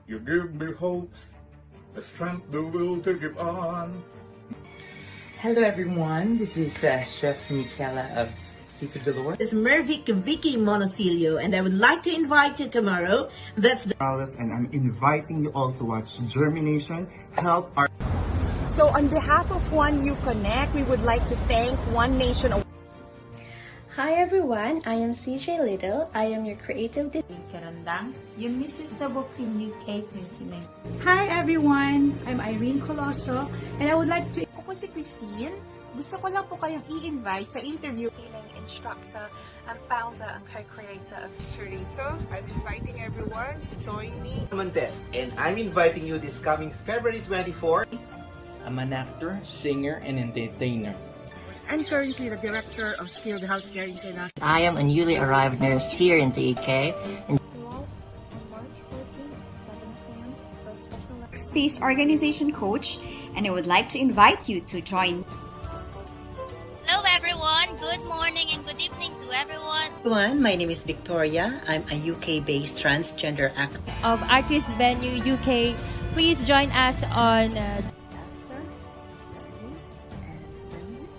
You give me hope, the strength, the will to give on. Hello everyone, this is Chef Michaela of Seafood Galore. It's Mervic Vicky Monosilio, and I would like to invite you tomorrow. That's the and I'm inviting you all to watch JhermiNATION help our... So on behalf of One You Connect, we would like to thank One Nation. Hi everyone, I am CJ Little. I am your creative Karandang, yung Mrs. Tabocin UK 29. Hi everyone, I'm Irene Coloso, and I would like to... Ako po si Christine. Gusto ko lang po kayong i-invite sa interview. Instructor and founder and co-creator of Churito. I'm inviting everyone to join me. Montes, and I'm inviting you this coming February 24. I'm an actor, singer, and entertainer. I'm currently the Director of Skilled Healthcare International. I am a newly arrived nurse here in the UK. Space Organization Coach, and I would like to invite you to join. Hello everyone, good morning and good evening to everyone. Everyone, my name is Victoria. I'm a UK-based transgender actor. Of Artist Venue UK, please join us on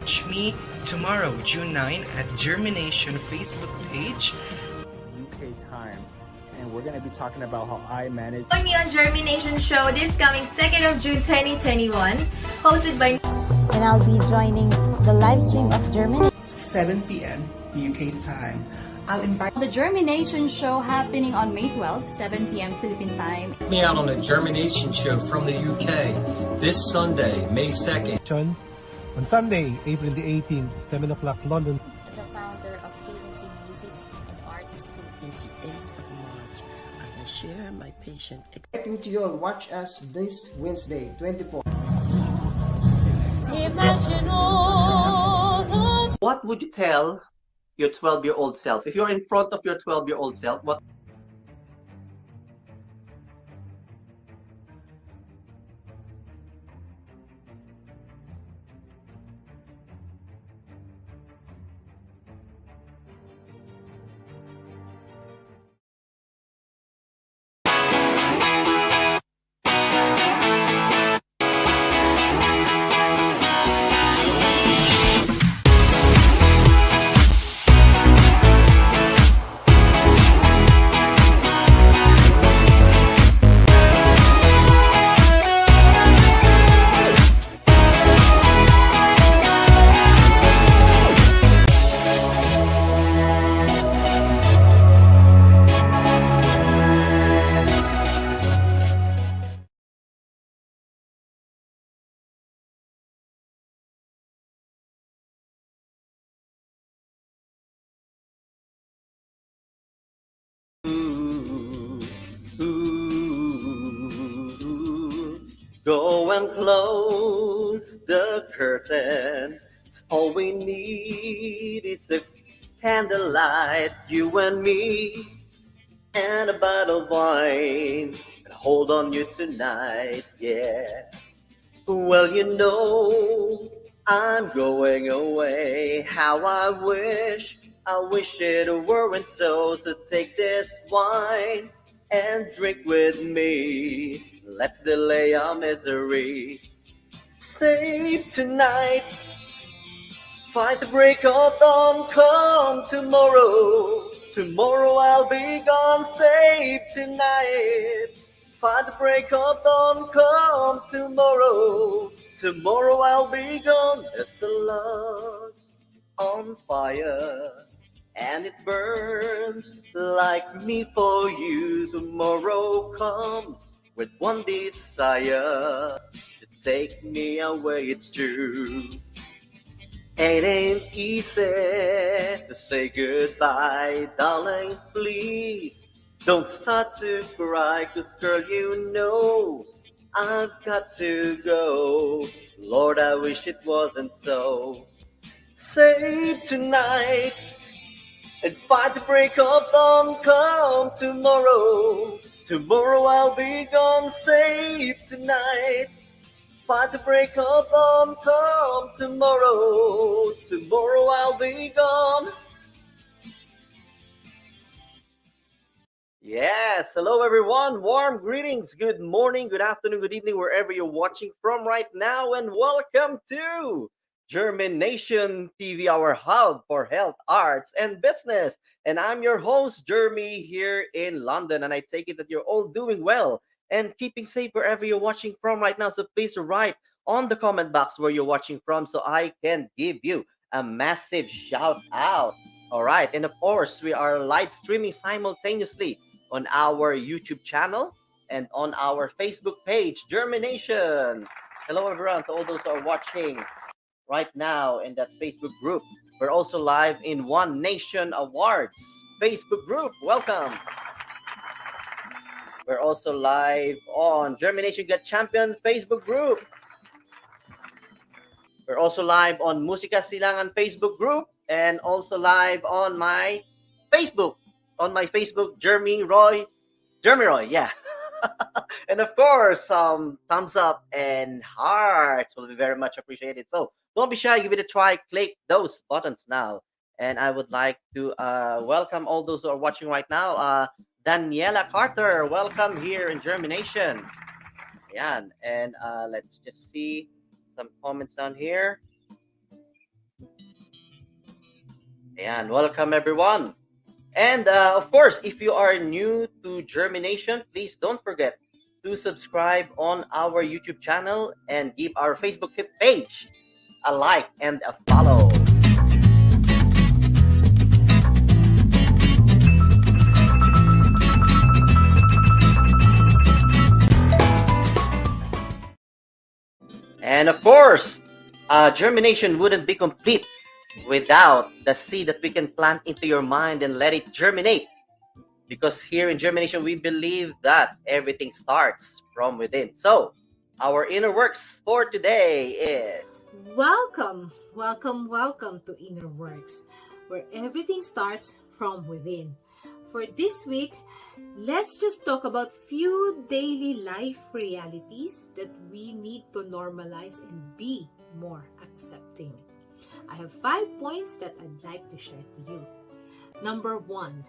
Watch me tomorrow, June 9 at JhermiNATION Facebook page. UK time, and we're going to be talking about how I manage. Join me on JhermiNATION show this coming 2nd of June 2021, hosted by... And I'll be joining the live stream of JhermiNATION. 7 p.m. UK time. I'll invite the JhermiNATION show happening on May 12, 7 p.m. Philippine time. Check me out on the JhermiNATION show from the UK this Sunday, May 2nd. On Sunday, April the 18th, 7 o'clock London. The founder of KNC Music and Arts. 28th of March, I will share my patient. Inviting to you all, watch us this Wednesday, 24. Imagine all the... What would you tell your 12-year-old self? If you're in front of your 12-year-old self, what? Go and close the curtain. It's all we need. It's a candlelight, you and me, and a bottle of wine. And hold on you tonight, yeah. Well, you know, I'm going away. How I wish it weren't so. So take this wine and drink with me. Let's delay our misery. Save tonight. Fight the break of dawn. Come tomorrow. Tomorrow I'll be gone. Save tonight. Fight the break of dawn. Come tomorrow. Tomorrow I'll be gone. There's a love on fire, and it burns like me for you. Tomorrow comes with one desire to take me away. It's true. It ain't easy to say goodbye, darling. Please don't start to cry, 'cause girl, you know I've got to go. Lord, I wish it wasn't so. Save tonight and fight the break of dawn. Come tomorrow. Tomorrow I'll be gone. Save tonight. Fight the break of dawn. Come tomorrow. Tomorrow I'll be gone. Yes, hello everyone. Warm greetings. Good morning, good afternoon, good evening, wherever you're watching from right now, and welcome to JhermiNATION TV, our hub for health, arts, and business. And I'm your host, Jeremy, here in London. And I take it that you're all doing well and keeping safe wherever you're watching from right now. So please write on the comment box where you're watching from so I can give you a massive shout out. All right. And of course, we are live streaming simultaneously on our YouTube channel and on our Facebook page, JhermiNATION. Hello, everyone, to all those who are watching right now in that Facebook group. We're also live in One Nation Awards Facebook group. Welcome. We're also live on JhermiNATION Get Champion Facebook group. We're also live on Musika Silangan Facebook group and also live on my Facebook. On my Facebook, Jeremy Roy, yeah. And of course, thumbs up and hearts will be very much appreciated. So don't be shy, give it a try, click those buttons now. And I would like to welcome all those who are watching right now. Daniela Carter, welcome here in JhermiNATION. Yan. And let's just see some comments down here. And welcome everyone. And of course, if you are new to JhermiNATION, please don't forget to subscribe on our YouTube channel and give our Facebook page a like and a follow. And of course, JhermiNATION wouldn't be complete without the seed that we can plant into your mind and let it germinate. Because here in JhermiNATION, we believe that everything starts from within. So, our inner works for today is... Welcome to Inner Works, where everything starts from within. For this week, let's just talk about few daily life realities that we need to normalize and be more accepting. I have 5 points that I'd like to share to you. Number 1,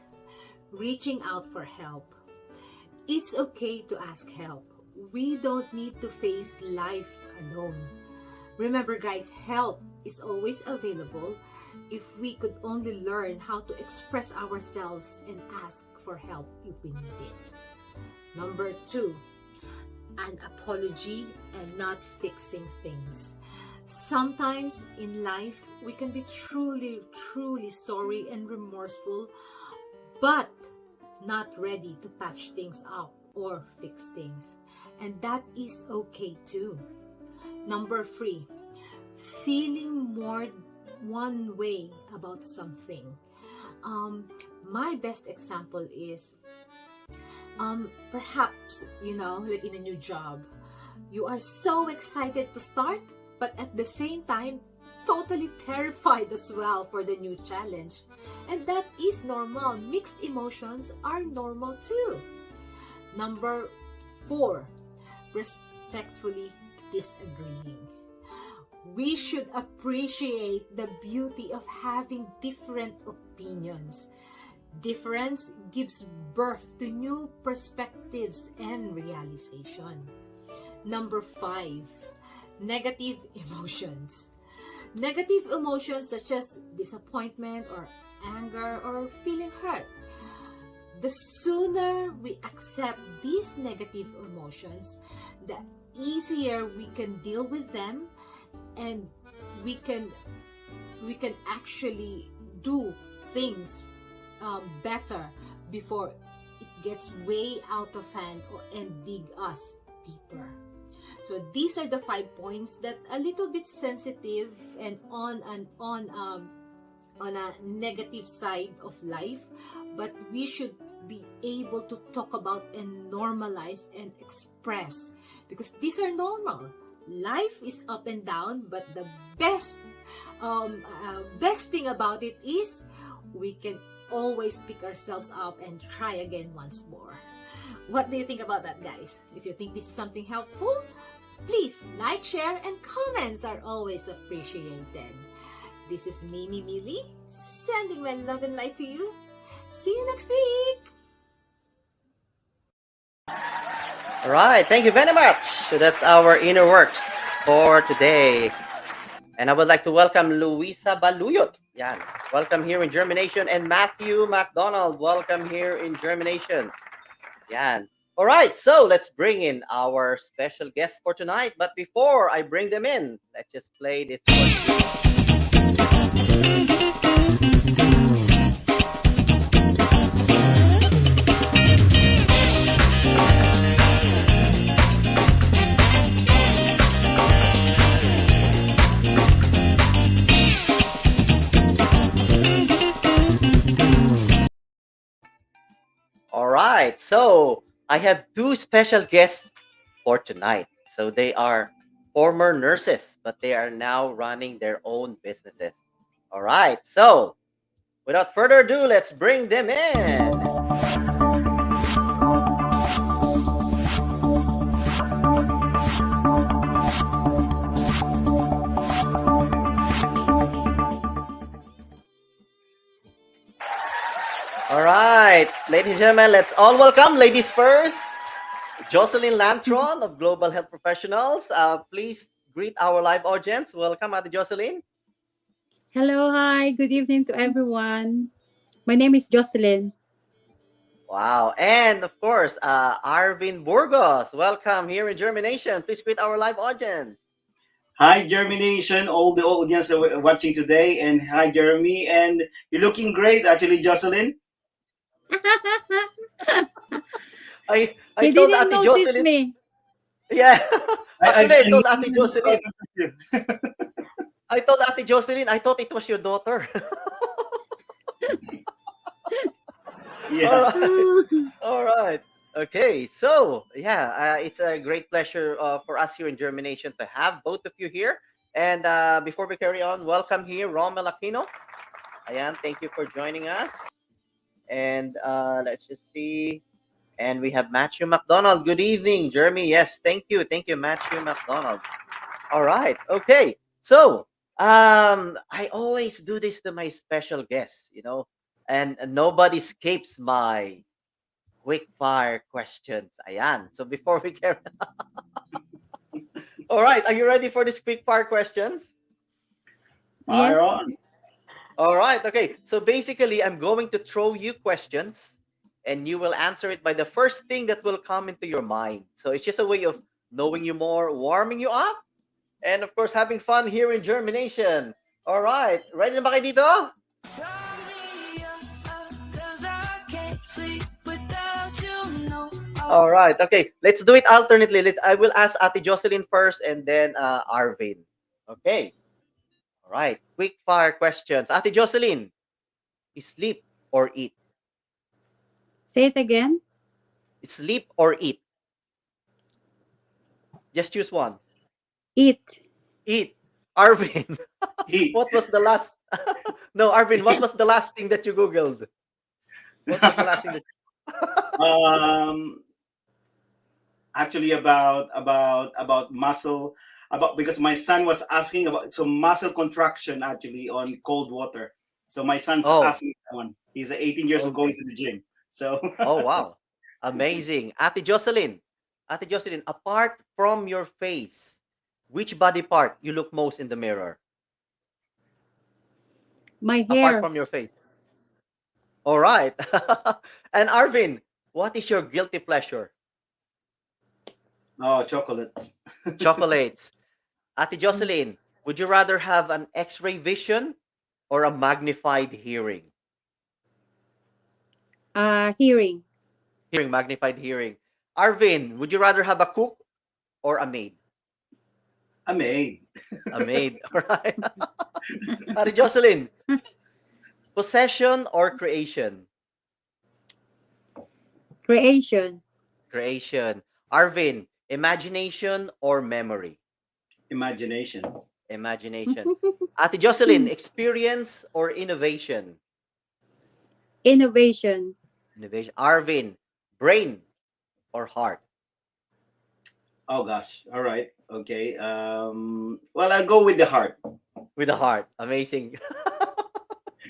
reaching out for help. It's okay to ask help. We don't need to face life alone. Remember guys, help is always available if we could only learn how to express ourselves and ask for help if we need it. Number 2, an apology and not fixing things. Sometimes in life, we can be truly sorry and remorseful, but not ready to patch things up or fix things. And that is okay too. Number 3, feeling more one way about something. My best example is, perhaps, like in a new job, you are so excited to start, but at the same time, totally terrified as well for the new challenge. And that is normal. Mixed emotions are normal too. Number 4, respectfully disagreeing. We should appreciate the beauty of having different opinions. Difference gives birth to new perspectives and realization. Number 5, negative emotions. Negative emotions such as disappointment or anger or feeling hurt. The sooner we accept these negative emotions, the easier we can deal with them, and we can actually do things better before it gets way out of hand and dig us deeper. So these are the 5 points that a little bit sensitive and on a negative side of life, but we should be able to talk about and normalize and express, because these are normal. Life is up and down, but the best thing about it is we can always pick ourselves up and try again once more. What do you think about that, guys? If you think this is something helpful, please like, share, and comments are always appreciated. This is Mimi Millie, sending my love and light to you. See you next week! All right, thank you very much. So that's our inner works for today. And I would like to welcome Luisa Baluyot. Yan. Welcome here in JhermiNATION. And Matthew McDonald, welcome here in JhermiNATION. Yan. All right, so let's bring in our special guest for tonight. But before I bring them in, let's just play this one. All right, so I have two special guests for tonight. So they are former nurses, but they are now running their own businesses. All right, so without further ado, let's bring them in. All right, ladies and gentlemen, let's all welcome, ladies first, JOCELYN LANTRON of Global Health Professionals. Please greet our live audience. Welcome, Ate JOCELYN. Hello, hi, good evening to everyone. My name is JOCELYN. Wow, and of course, ARVIN BURGOS. Welcome here in JhermiNATION. Please greet our live audience. Hi, JhermiNATION, all the audience watching today, and hi, Jeremy. And you're looking great, actually, JOCELYN. I he told didn't Ate notice JOCELYN. me. Yeah, actually, I told Ate JOCELYN. I told Ate JOCELYN, I thought it was your daughter. Yeah. All right. Okay. So, yeah, it's a great pleasure for us here in JhermiNATION to have both of you here. And before we carry on, welcome here, Rommel Aquino. Ayan, thank you for joining us. And let's just see. And we have Matthew McDonald. Good evening, Jeremy. Yes, thank you. Thank you, Matthew McDonald. All right. Okay. So, I always do this to my special guests, you know, and nobody escapes my quick fire questions. Ayan. So before we carry all right, are you ready for these quick fire questions? Fire on. All right. Okay. So basically, I'm going to throw you questions and you will answer it by the first thing that will come into your mind. So it's just a way of knowing you more, warming you up, and of course, having fun here in JhermiNATION. All right. Ready na ba kayo dito? All right. Okay. Let's do it alternately. I will ask Ate JOCELYN first and then ARVIN. Okay. All right. Quick fire questions. Ate JOCELYN, sleep or eat? Say it again. Sleep or eat? Just choose one. Eat. Eat. ARVIN. Eat. What was the last? No, ARVIN. What was the last thing that you googled? What was the last thing that? Actually, about muscle, because my son was asking about some muscle contraction actually on cold water. So my son's asking that one. He's 18 years old, going to the gym. So. Oh wow, amazing, Ate JOCELYN. Ate JOCELYN, apart from your face, which body part you look most in the mirror? My hair. Apart from your face. All right. And ARVIN, what is your guilty pleasure? Oh, chocolates. Chocolates. Ate JOCELYN, would you rather have an X-ray vision or a magnified hearing? Hearing. Hearing, magnified hearing. ARVIN, would you rather have a cook or a maid? A maid. A maid. All right. Ate JOCELYN, possession or creation? Creation. Creation. ARVIN, imagination or memory? Imagination. Imagination. Ate JOCELYN, experience or innovation? Innovation. Innovation. ARVIN, brain or heart? Oh gosh. All right. Okay. Well, I'll go with the heart. With the heart. Amazing.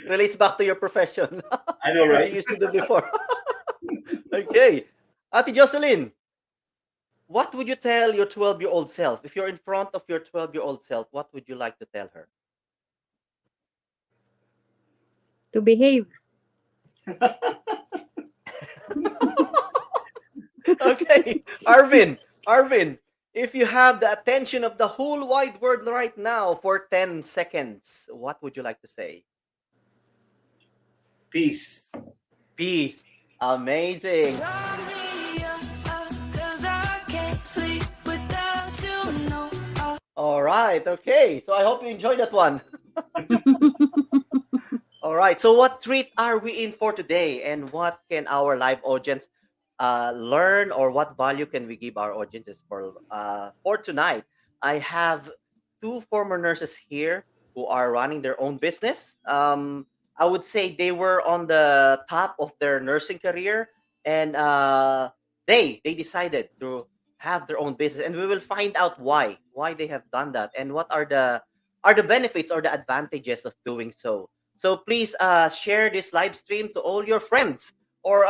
Relates back to your profession. I know, right? You used to do before. Okay. Ate Jocelyn, what would you tell your 12-year-old self? If you're in front of your 12-year-old self, what would you like to tell her? To behave. Okay, Arvin, if you have the attention of the whole wide world right now for 10 seconds, what would you like to say? Peace. Peace. Amazing. All right, okay. So I hope you enjoyed that one. All right. So what treat are we in for today, and what can our live audience learn, or what value can we give our audiences for tonight? I have two former nurses here who are running their own business. I would say they were on the top of their nursing career, and they decided to have their own business, and we will find out why they have done that, and what are the benefits or the advantages of doing so. So please share this live stream to all your friends or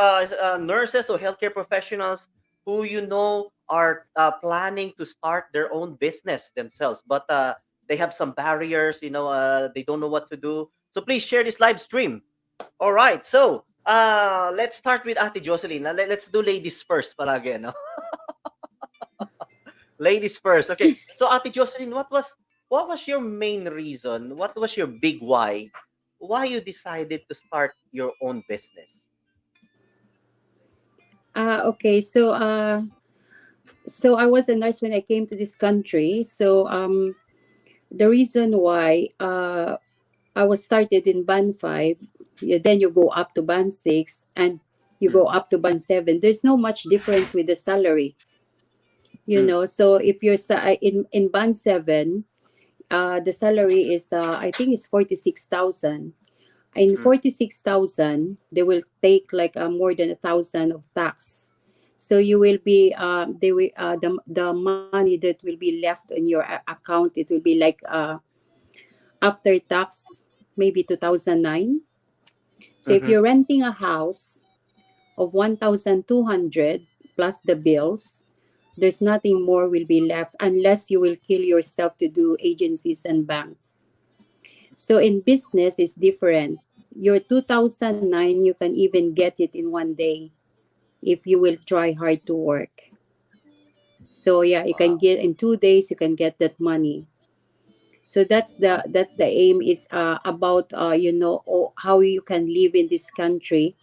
nurses or healthcare professionals who you know are planning to start their own business themselves, but they have some barriers. They don't know what to do. So please share this live stream. All right. So let's start with Ate Jocelyn. Let's do ladies first, palagi, no? Ladies first. Okay. So Ate Jocelyn, what was your main reason? What was your big why? Why you decided to start your own business? Okay. So I was a nurse when I came to this country. So the reason why I was started in band 5, then you go up to band 6, and you go up to band 7. There's no much difference with the salary. So if you're in band 7, the salary is I think it's 46,000. In 46,000, they will take like more than 1,000 of tax. So you will be they will the money that will be left in your account, it will be like after tax maybe 2009. So if you're renting a house of 1,200 plus the bills, there's nothing more will be left unless you will kill yourself to do agencies and bank. So in business, it's different. Your 2009, you can even get it in one day if you will try hard to work. So yeah, you can get in 2 days, you can get that money. So that's the aim is about how you can live in this country.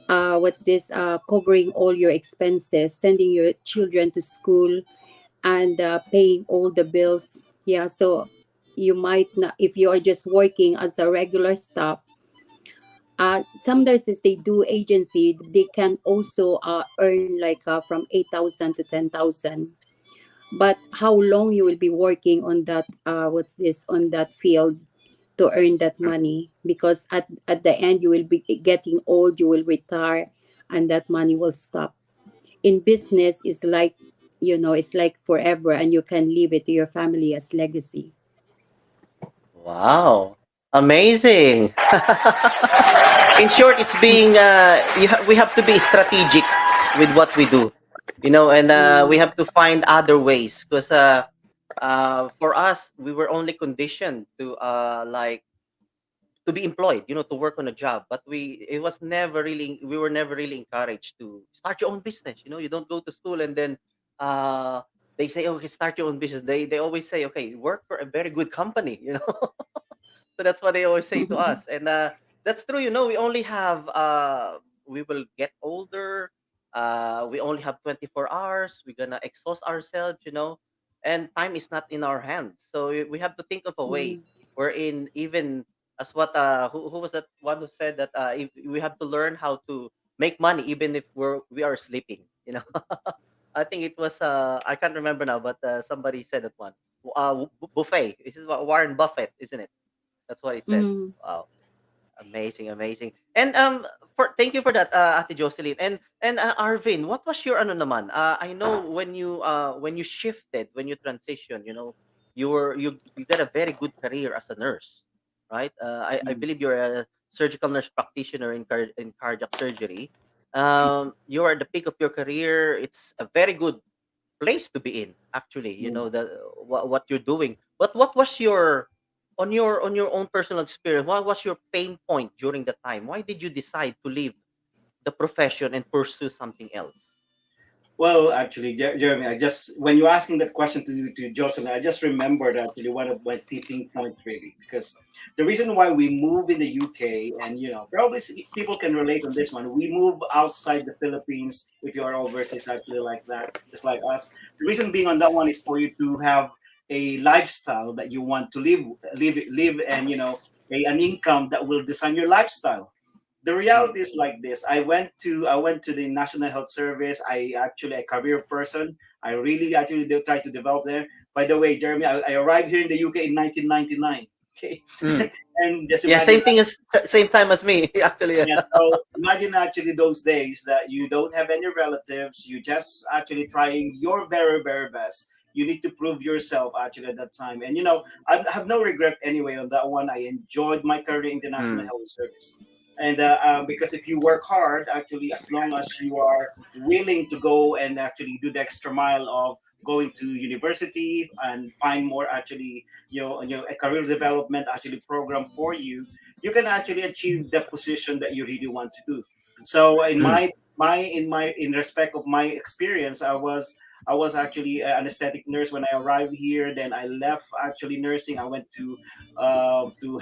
What's this? Covering all your expenses, sending your children to school, and paying all the bills. Yeah, so you might not, if you are just working as a regular staff. Some nurses, they do agency, they can also earn like from 8,000 to 10,000. But how long you will be working on that on that field to earn that money, because at the end you will be getting old, you will retire, and that money will stop. In business, it's like forever, and you can leave it to your family as legacy. Wow, amazing. In short, it's being we have to be strategic with what we do, and we have to find other ways, because for us, we were only conditioned to to be employed, to work on a job, but we were never really encouraged to start your own business. You don't go to school and then uh they say, okay, start your own business. They always say, okay, work for a very good company. So that's what they always say to us, and that's true. We only have we will get older. We only have 24 hours. We're gonna exhaust ourselves, and time is not in our hands. So we have to think of a way wherein, even as what who was that one who said that if we have to learn how to make money even if we are sleeping. I think it was I can't remember now, but somebody said that one. Buffet. This is what Warren Buffett, isn't it? That's what he said. Mm. Wow, amazing, amazing. And for thank you for that, Ate Jocelyn. And Arvin, what was your ano naman? I know when you shifted, when you transitioned, you got a very good career as a nurse, right? I believe you're a surgical nurse practitioner in cardiac surgery. you are at the peak of your career. It's a very good place to be in, actually. You know the what you're doing. But what was your on your own personal experience? What was your pain point during the time? Why did you decide to leave the profession and pursue something else? Well, actually, Jeremy, I just when you're asking that question to Jocelyn, I just remembered actually one of my tipping points really, because the reason why we move in the UK, and probably people can relate on this one. We move outside the Philippines if you are overseas, actually like that, just like us. The reason being on that one is for you to have a lifestyle that you want to live, and an income that will design your lifestyle. The reality is like this. I went to the National Health Service. I actually a career person. I really actually try to develop there. By the way, Jeremy, I arrived here in the UK in 1999. Okay, and just Yeah, imagine. same time as me, actually. Yeah, so imagine actually those days that you don't have any relatives. You just actually trying your very very best. You need to prove yourself actually at that time, and I have no regret anyway on that one. I enjoyed my career in the National Health Service. And because if you work hard, actually, as long as you are willing to go and actually do the extra mile of going to university and find more actually, a career development actually program for you, you can actually achieve the position that you really want to do. So in in respect of my experience, I was actually an aesthetic nurse when I arrived here. Then I left actually nursing. I went to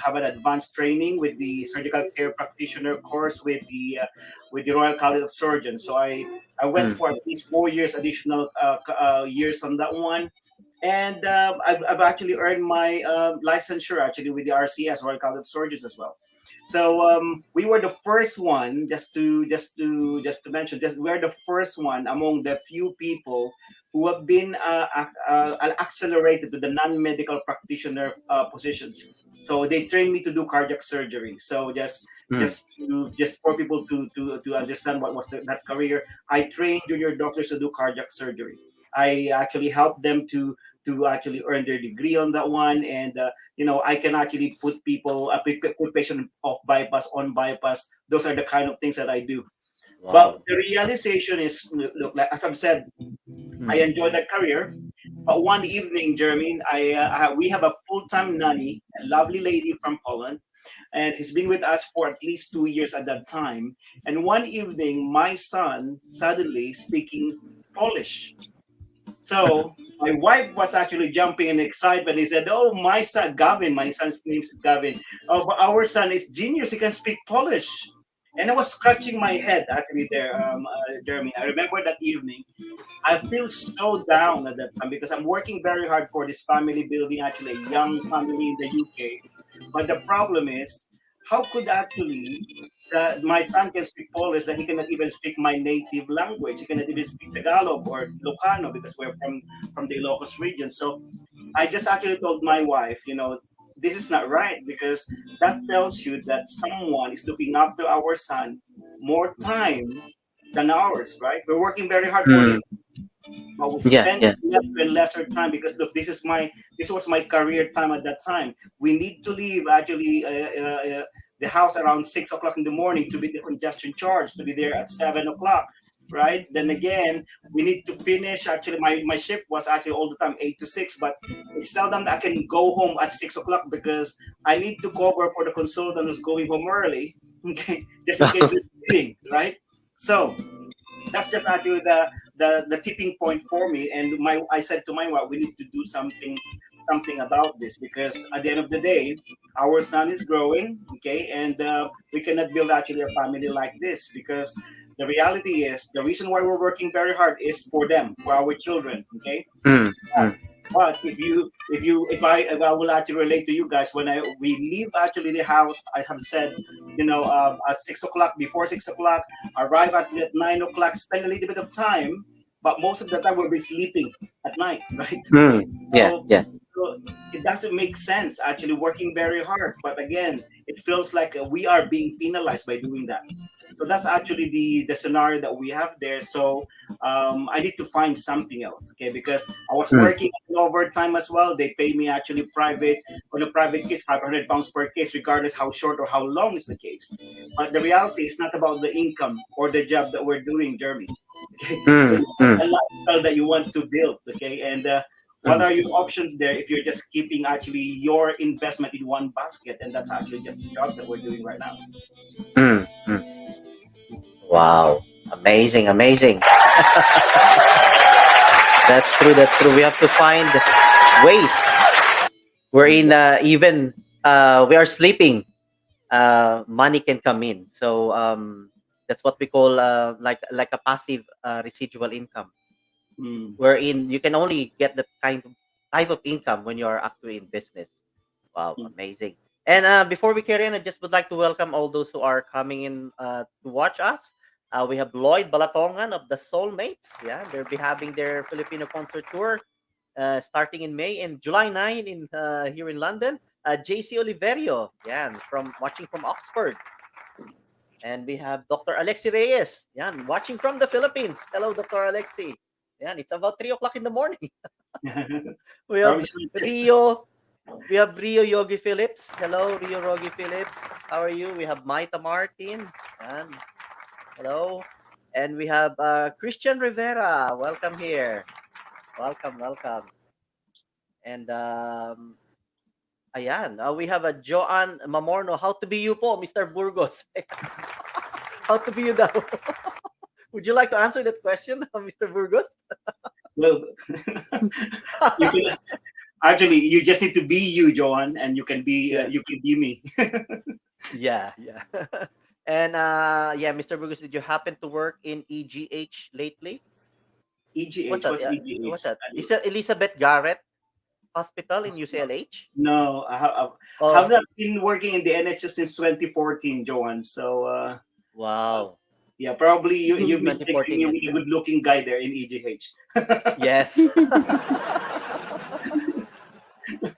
have an advanced training with the surgical care practitioner course with the Royal College of Surgeons. So I went for at least 4 years additional years on that one. And I've actually earned my licensure actually with the RCS, Royal College of Surgeons, as well. So we were the first one, just to mention, we're the first one among the few people who have been accelerated to the non-medical practitioner positions. So they trained me to do cardiac surgery. So just for people to understand what was that career, I trained junior doctors to do cardiac surgery. I actually helped them to actually earn their degree on that one, and I can actually put people, put patient off bypass, on bypass. Those are the kind of things that I do. Wow. But the realization is, look, like as I've said, I enjoyed that career. But one evening, Jeremy, we have a full-time nanny, a lovely lady from Poland, and he's been with us for at least 2 years at that time. And one evening, my son suddenly speaking Polish. So my wife was actually jumping in excitement. He said, "Oh, my son Gavin, my son's name is Gavin. Oh, but our son is genius. He can speak Polish." And I was scratching my head actually there, Jeremy. I remember that evening. I feel so down at that time because I'm working very hard for this family, building actually a young family in the UK. But the problem is, how could actually that my son can speak Polish, that he cannot even speak my native language. He cannot even speak Tagalog or Ilocano because we're from the Ilocos region. So I just actually told my wife, this is not right, because that tells you that someone is looking after our son more time than ours, right? We're working very hard for him, but we spend lesser and lesser time because look, this was my career time at that time. We need to leave actually the house around 6 o'clock in the morning to be the congestion charge, to be there at 7 o'clock, right? Then again, we need to finish. Actually, my shift was actually all the time 8 to 6, but it's seldom that I can go home at 6 o'clock because I need to cover for the consultant who's going home early, okay, just in case there's meeting, right? So that's just actually the tipping point for me. And I said to my wife, we need to do something about this, because at the end of the day, our son is growing, okay, and we cannot build actually a family like this, because the reality is the reason why we're working very hard is for them, for our children, okay. But if I will actually relate to you guys, when we leave actually the house, I have said, at 6 o'clock, before 6 o'clock, arrive at 9 o'clock, spend a little bit of time, but most of the time we'll be sleeping at night, right? So it doesn't make sense actually working very hard, but again, it feels like we are being penalized by doing that. So that's actually the scenario that we have there. So I need to find something else, okay? Because I was working overtime as well. They pay me actually private on a private case, £500 per case, regardless how short or how long is the case. But the reality is not about the income or the job that we're doing, Jeremy. Okay, it's a lifestyle that you want to build, okay? And what are your options there if you're just keeping actually your investment in one basket? And that's actually just the job that we're doing right now. Wow. Amazing, amazing. That's true, that's true. We have to find ways wherein even we are sleeping, money can come in. So that's what we call like a passive residual income, wherein you can only get that type of income when you are actually in business. Wow, amazing. And before we carry on, I just would like to welcome all those who are coming in to watch us. We have Lloyd Balatongan of the Soulmates. Yeah, they'll be having their Filipino concert tour starting in May and July 9 in here in London. JC Oliverio, yeah, from watching from Oxford. And we have Dr. Alexi Reyes, yeah, watching from the Philippines. Hello, Dr. Alexi. Yeah, it's about 3 o'clock in the morning. We have Rio. We have Rio Yogi Phillips. Hello, Rio Yogi Phillips. How are you? We have Maita Martin. And hello. And we have Christian Rivera. Welcome here. Welcome, welcome. And ayan, we have a Joanne Mamorno. How to be you po, Mr. Burgos? How to be you daw? Would you like to answer that question, Mr. Burgos? Well, actually, you just need to be you, Joanne, and you can be me. Yeah. And yeah, Mr. Burgos, did you happen to work in EGH lately? EGH? What's that? EGH? What's that? Is that Elizabeth Garrett Hospital in UCLH? No, I have not been working in the NHS since 2014, Joanne. So wow. Yeah, probably you mistaken me with a good-looking guy there in EGH. Yes.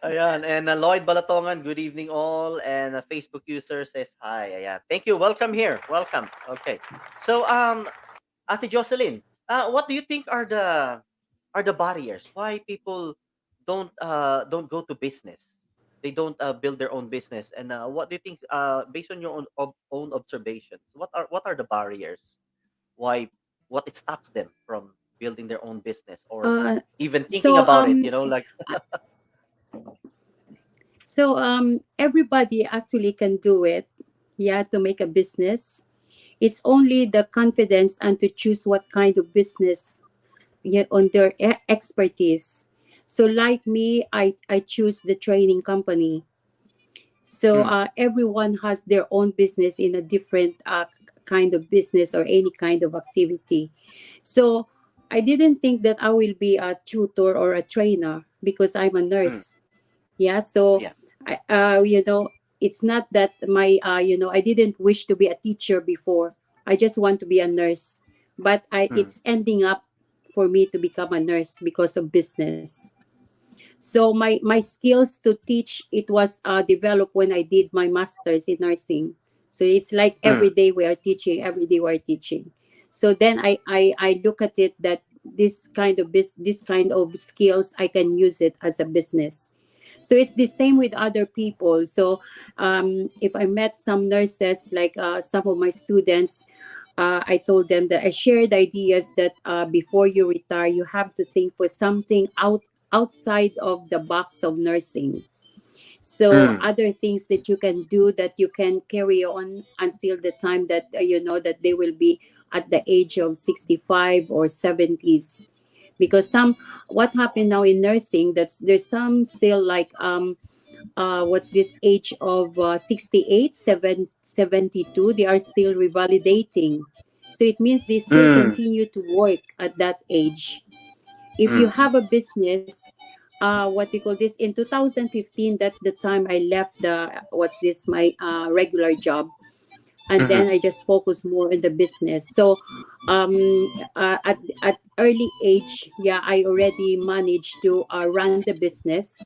Ayan, and Lloyd Balatongan, good evening all, and a Facebook user says hi. Ayan, thank you. Welcome here. Welcome. Okay. So, Ate JOCELYN, what do you think are the barriers why people don't go to business? They don't build their own business, and what do you think? Based on your own observations, what are the barriers? Why what it stops them from building their own business or even thinking about it? You know, like. So everybody actually can do it, yeah, to make a business. It's only the confidence and to choose what kind of business, yeah, on their expertise. So like me, I choose the training company. So everyone has their own business in a different kind of business or any kind of activity. So I didn't think that I will be a tutor or a trainer because I'm a nurse. Yeah, so you know, it's not that my you know, I didn't wish to be a teacher before. I just want to be a nurse, but it's ending up for me to become a nurse because of business. So my skills to teach, it was developed when I did my master's in nursing. So it's like every day we are teaching, every day we are teaching. So then I look at it that this kind of skills, I can use it as a business. So it's the same with other people. So if I met some nurses, like some of my students, I told them that I shared ideas that before you retire, you have to think for something outside of the box of nursing. So other things that you can do, that you can carry on until the time that you know that they will be at the age of 65 or 70s. Because what happened now in nursing, there's some still like what's this age of 68, 72, they are still revalidating. So it means they still continue to work at that age. If you have a business, what they call this, in 2015, that's the time I left my regular job. And then I just focus more on the business. So at early age, yeah, I already managed to run the business,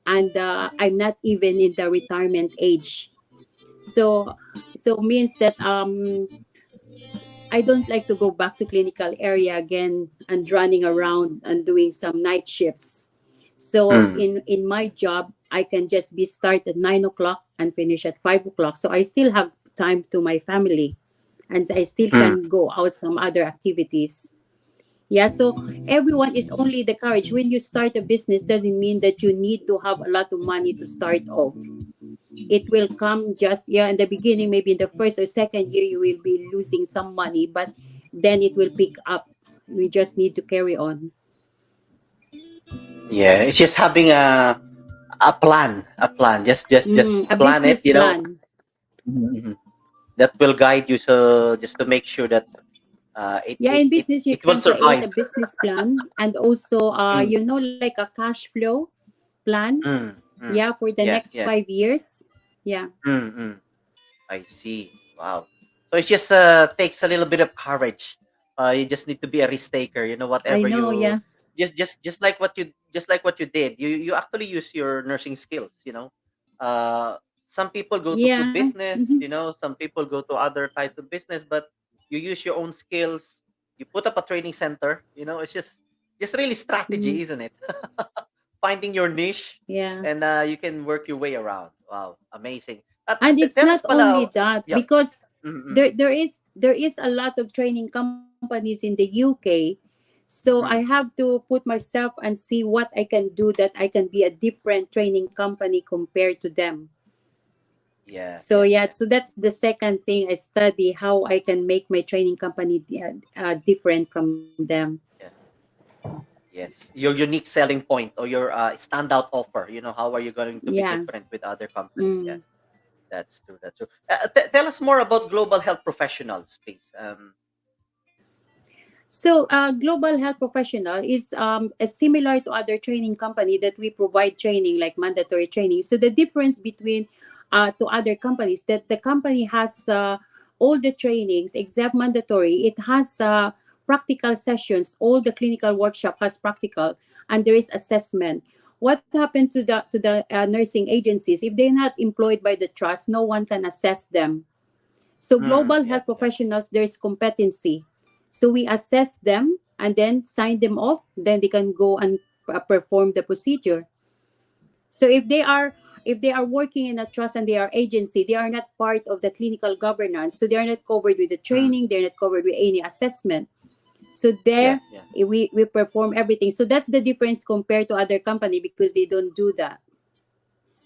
and I'm not even in the retirement age. So means that I don't like to go back to clinical area again and running around and doing some night shifts. So in my job, I can just be start at 9 o'clock and finish at 5 o'clock. So I still have time to my family, and I still can go out some other activities. Yeah, so everyone is only the courage. When you start a business, doesn't mean that you need to have a lot of money to start off. It will come just, in the beginning, maybe in the first or second year, you will be losing some money, but then it will pick up. We just need to carry on. Yeah, it's just having a plan, just a plan it, business plan. That will guide you. So just to make sure that in business you it will can create survive. a business plan, and also like a cash flow plan. For the next 5 years. I see. Wow. So it just takes a little bit of courage. You just need to be a risk taker. You know, whatever I know, you just like what you did. You actually use your nursing skills. You know, some people go to food business. You know, some people go to other types of business, but you use your own skills. You put up a training center. You know, it's just really strategy, isn't it? Finding your niche. And you can work your way around. Wow, amazing. And it's not only that, Yep. because there is a lot of training companies in the UK. So I have to put myself and see what I can do, that I can be a different training company compared to them. So so that's the second thing I study, how I can make my training company different from them. Yes, your unique selling point or your standout offer. You know, how are you going to be different with other companies? Yeah, that's true. That's true. Tell us more about global health professionals, please. So, Global Health Professional is similar to other training company that we provide training, like mandatory training. So the difference between to other companies, that the company has all the trainings except mandatory. It has practical sessions. All the clinical workshop has practical, and there is assessment. What happened to the nursing agencies? If they're not employed by the trust, no one can assess them. So Global Health Professionals, there is competency. So we assess them and then sign them off. Then they can go and perform the procedure. So if they are working in a trust and they are agency, they are not part of the clinical governance. So they are not covered with the training. They're not covered with any assessment. So there we perform everything. So that's the difference compared to other company, because they don't do that.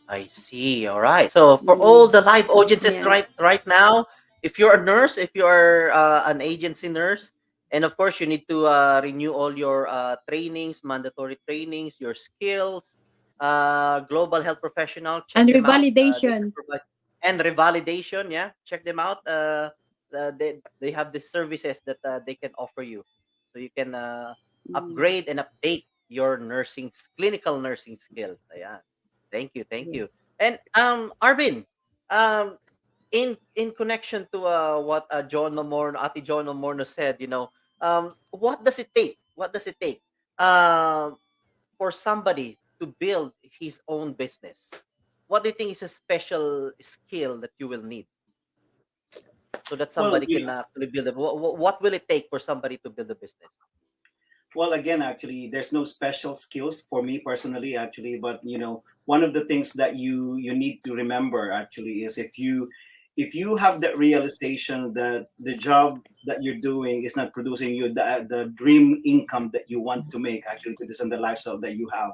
I see. All right. So for all the live audiences right now, if you're a nurse, if you are an agency nurse, and of course you need to renew all your trainings, mandatory trainings, your skills, global health professional, check and them revalidation. out. And revalidation, check them out. They have the services that they can offer you, so you can upgrade and update your clinical nursing skills. Yeah. Thank you. And ARVIN, in connection to what John Mamorno, Ate John Mamorno said, you know, what does it take? What does it take for somebody to build his own business? What do you think is a special skill that you will need so that somebody can actually build it? What will it take for somebody to build a business? Well, again, actually, there's no special skills for me personally, actually. But you know, one of the things that you need to remember actually is if you have that realization that the job that you're doing is not producing you the dream income that you want to make, actually, to this and the lifestyle that you have,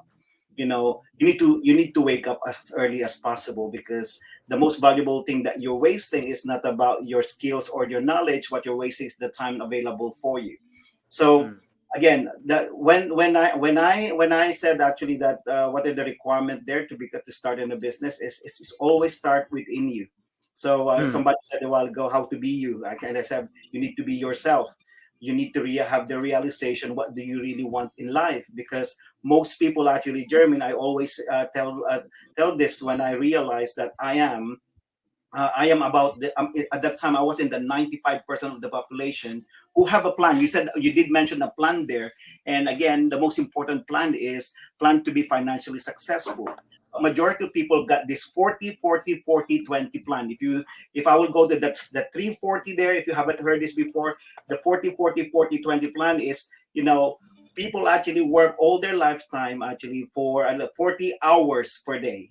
you know, you need to wake up as early as possible, because the most valuable thing that you're wasting is not about your skills or your knowledge. What you're wasting is the time available for you. So again, that when I said actually that what are the requirement there to start in a business is it's always start within you. So somebody said a while ago, how to be you. I said, you need to be yourself. You need to have the realization, what do you really want in life? Because most people actually, Jeremy, I always tell this when I realize that I am about at that time I was in the 95% of the population who have a plan. You did mention a plan there, and again, the most important plan is plan to be financially successful. majority of people got this 40-40-40-20 plan. If I will go to that's the 340 there, if you haven't heard this before, the 40-40-40-20 plan is, people actually work all their lifetime actually for 40 hours per day.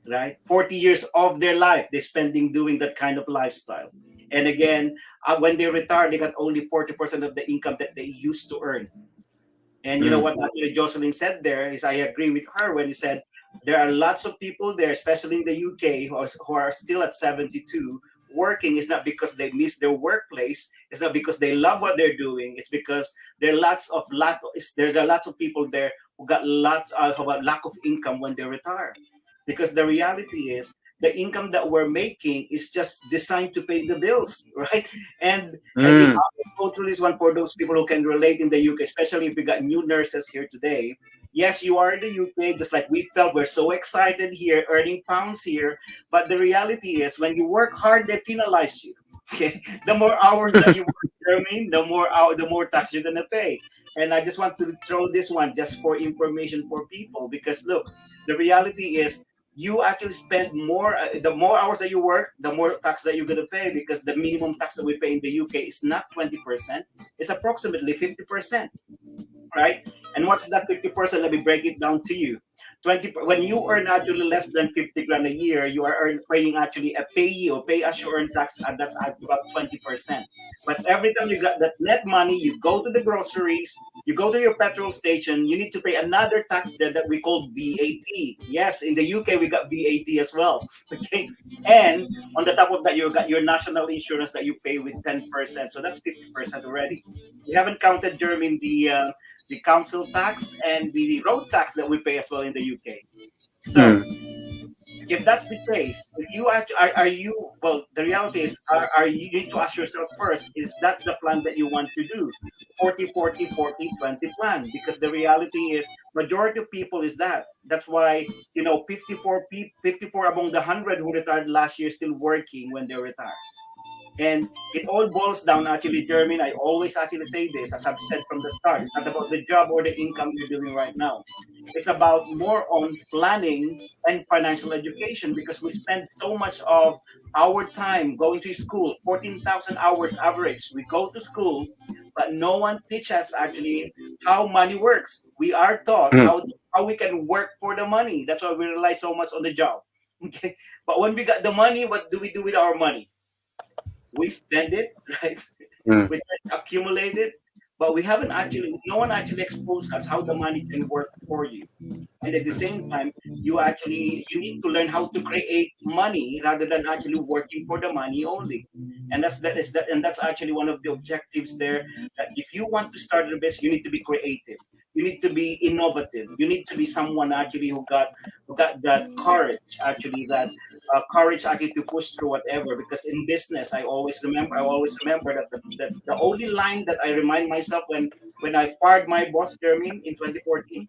Right? 40 years of their life they're spending doing that kind of lifestyle. And again, when they retire, they got only 40% of the income that they used to earn. And you know what actually JOCELYN said there is, I agree with her when he said there are lots of people there, especially in the UK, who are still at 72 working. Is not because they miss their workplace. It's not because they love what they're doing. It's because there's lots of people there who got lots of lack of income when they retire. Because the reality is the income that we're making is just designed to pay the bills, right? And if I will go through this one for those people who can relate in the UK, especially if we got new nurses here today. Yes, you are in the UK, just like we felt. We're so excited here, earning pounds here. But the reality is, when you work hard, they penalize you. Okay, the more hours that you work, you know what I mean, the more tax you're gonna pay. And I just want to throw this one just for information for people, because look, the reality is you actually spend more. The more hours that you work, the more tax that you're gonna pay, because the minimum tax that we pay in the UK is not 20%; it's approximately 50%. Right? And what's that 50%? Let me break it down to you. When you earn actually less than 50 grand a year, you are paying actually a payee or pay as you earn tax, and that's at about 20%. But every time you got that net money, you go to the groceries, you go to your petrol station, you need to pay another tax there that we call VAT. Yes, in the UK we got VAT as well. Okay, and on the top of that, you got your national insurance that you pay with 10%. So that's 50% already. We haven't counted, Jeremy, the council tax and the road tax that we pay as well in the UK. So if that's the case, if you are you, well, the reality is, you need to ask yourself first, is that the plan that you want to do? 40-40-40-20 plan, because the reality is majority of people is that. That's why 54 among the 100 who retired last year still working when they retire. And it all boils down, actually, Jeremy, I always actually say this, as I've said from the start, it's not about the job or the income you're doing right now. It's about more on planning and financial education, because we spend so much of our time going to school, 14,000 hours average. We go to school, but no one teaches us actually how money works. We are taught how we can work for the money. That's why we rely so much on the job. Okay, but when we got the money, what do we do with our money? We spend it, right? We accumulate it, but we haven't actually, no one actually exposed us how the money can work for you. And at the same time, you need to learn how to create money rather than actually working for the money only. And that's actually one of the objectives there. That if you want to start a business, you need to be creative. You need to be innovative. You need to be someone actually who got that courage, actually that courage actually to push through whatever. Because in business, I always remember that the only line that I remind myself when I fired my boss, Jeremy, in 2014,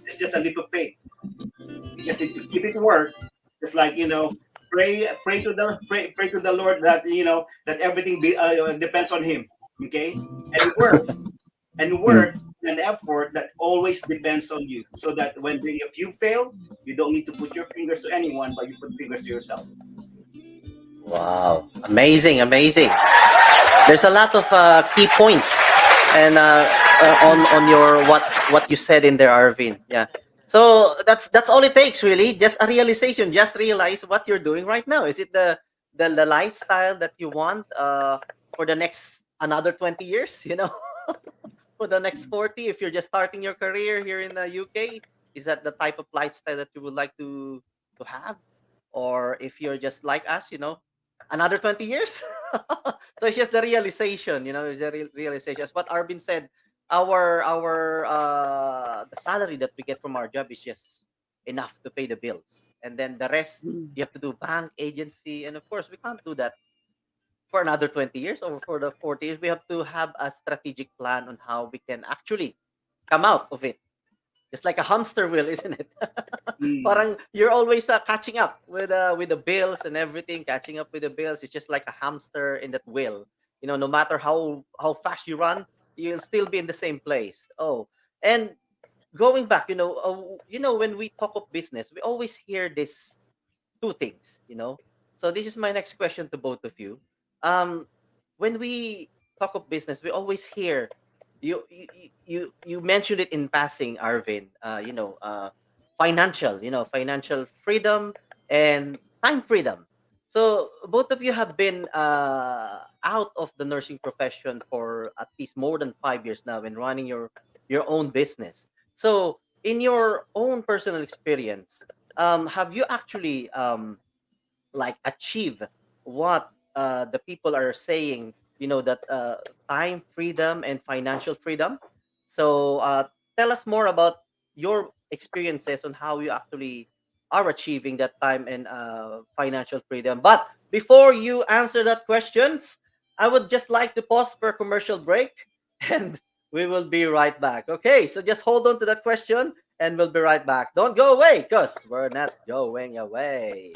it's just a leap of faith. You just need to keep it work. Just like pray to the Lord that that everything depends on Him. Okay, and work and effort that always depends on you, so that if you fail, you don't need to put your fingers to anyone, but you put fingers to yourself. Wow, amazing. There's a lot of key points and on your what you said in there, ARVIN. Yeah. So that's all it takes, really. Just a realization. Just realize what you're doing right now. Is it the lifestyle that you want for the next another 20 years? For the next 40, if you're just starting your career here in the UK, is that the type of lifestyle that you would like to have? Or if you're just like us, another 20 years? So it's just the realization, it's the realization. As what ARVIN said, our the salary that we get from our job is just enough to pay the bills. And then the rest, you have to do bank, agency, and of course, we can't do that for another 20 years or for the 40 years. We have to have a strategic plan on how we can actually come out of it. Just like a hamster wheel, isn't it? Parang you're always catching up with the bills and everything, catching up with the bills. It's just like a hamster in that wheel. No matter how fast you run, you'll still be in the same place. Oh, and going back, when we talk of business, we always hear this two things, So this is my next question to both of you. When we talk of business, we always hear you mentioned it in passing, Arvin. Financial freedom and time freedom. So both of you have been out of the nursing profession for at least more than 5 years now and running your own business. So in your own personal experience, have you actually like achieve what the people are saying, that time freedom and financial freedom? So tell us more about your experiences on how you actually are achieving that time and financial freedom. But before you answer that questions, I would just like to pause for a commercial break and we will be right back. Okay, so just hold on to that question and we'll be right back. Don't go away because we're not going away.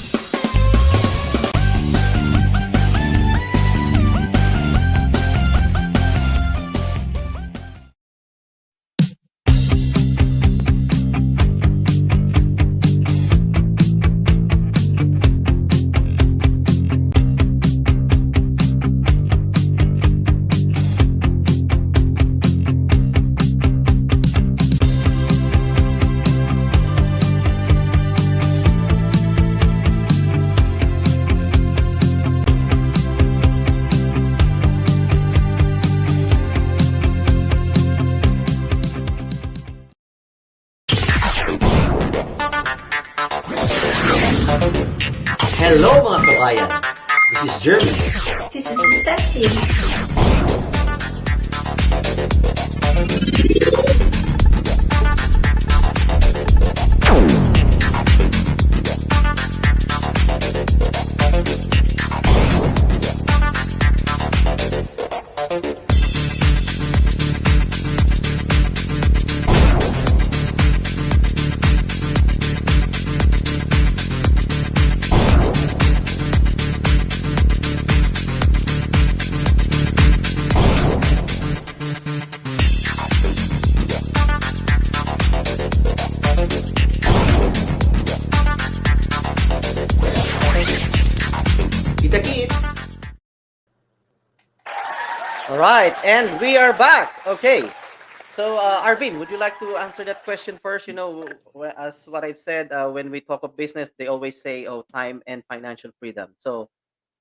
Hello mga kabayan! This is Jeremy. This is Seti. Kita Kids! Alright, and we are back. Okay. So, Arvin, would you like to answer that question first? As what I've said, when we talk of business, they always say, oh, time and financial freedom. So,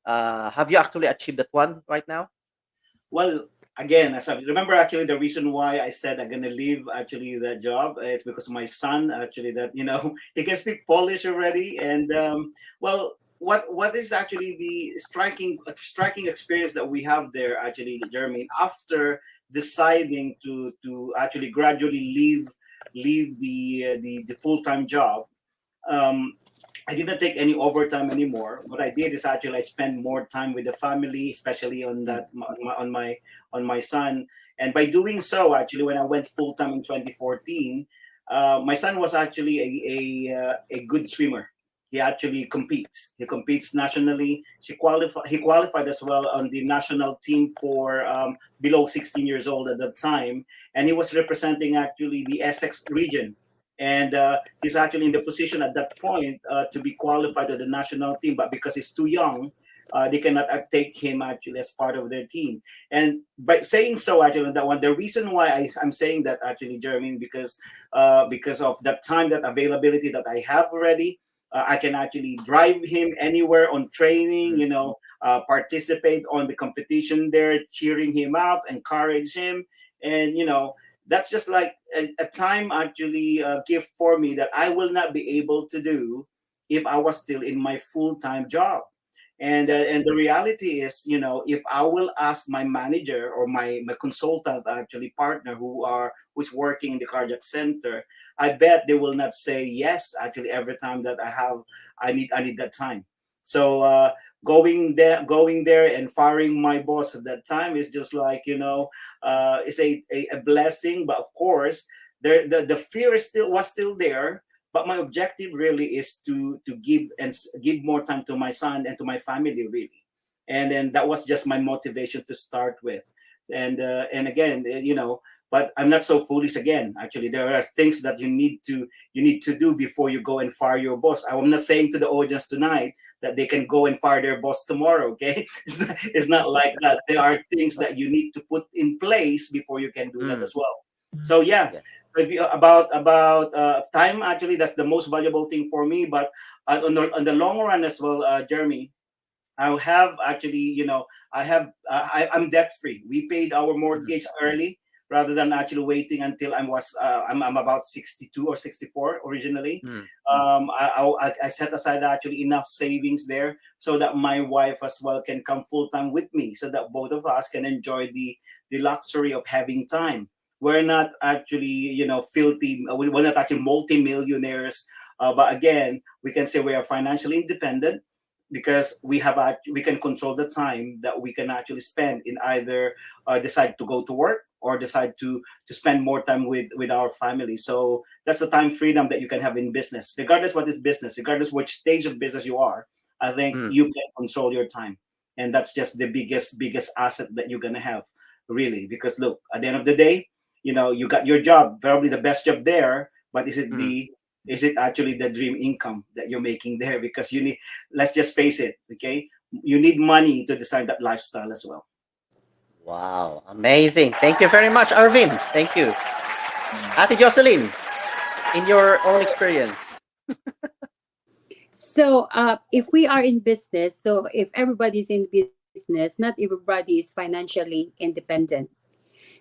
have you actually achieved that one right now? Well, again, as I remember, actually, the reason why I said I'm gonna leave actually that job, it's because my son actually that he can speak Polish already, and well, what is actually the striking experience that we have there actually, Jeremy, after deciding to actually gradually leave the full time job. Um, I didn't take any overtime anymore. What I did is actually I spent more time with the family, especially on that on my son. And by doing so, actually, when I went full time in 2014, my son was actually a good swimmer. He actually competes. He competes nationally. He qualified as well on the national team for below 16 years old at that time, and he was representing actually the Essex region, and he's actually in the position at that point to be qualified to the national team, but because he's too young, they cannot take him actually as part of their team. And by saying so, actually, that one, the reason why I'm saying that actually, Jeremy, because of that time, that availability that I have already, I can actually drive him anywhere on training, participate on the competition there, cheering him up, encourage him, and that's just like a time actually gift for me that I will not be able to do if I was still in my full-time job. And the reality is, if I will ask my manager or my consultant actually partner who's working in the cardiac center, I bet they will not say yes actually every time that I need that time. So going there and firing my boss at that time is just like it's a blessing. But of course, the fear was still there. But my objective really is to give more time to my son and to my family, really. And then that was just my motivation to start with. And again, but I'm not so foolish again. Actually, there are things that you need to do before you go and fire your boss. I'm not saying to the audience tonight that they can go and fire their boss tomorrow. Okay, it's not like that. There are things that you need to put in place before you can do that as well. So yeah. So if you, about time, actually, that's the most valuable thing for me. But on the long run as well, Jeremy, I'll have actually, I'm debt free. We paid our mortgage early rather than actually waiting until I'm about 62 or 64 originally. I set aside actually enough savings there so that my wife as well can come full time with me, so that both of us can enjoy the luxury of having time. We're not actually, filthy. We're not actually multimillionaires, but again, we can say we are financially independent because we can control the time that we can actually spend in either decide to go to work or decide to spend more time with our family. So that's the time freedom that you can have in business, regardless what is business, regardless which stage of business you are. I think you can control your time, and that's just the biggest asset that you're gonna have, really. Because look, at the end of the day, you got your job, probably the best job there, but is it actually the dream income that you're making there? Because you need, let's just face it, okay? You need money to design that lifestyle as well. Wow, amazing. Thank you very much, Arvin. Thank you. Ate JOCELYN, in your own experience. So if we are in business, so if everybody's in business, not everybody is financially independent.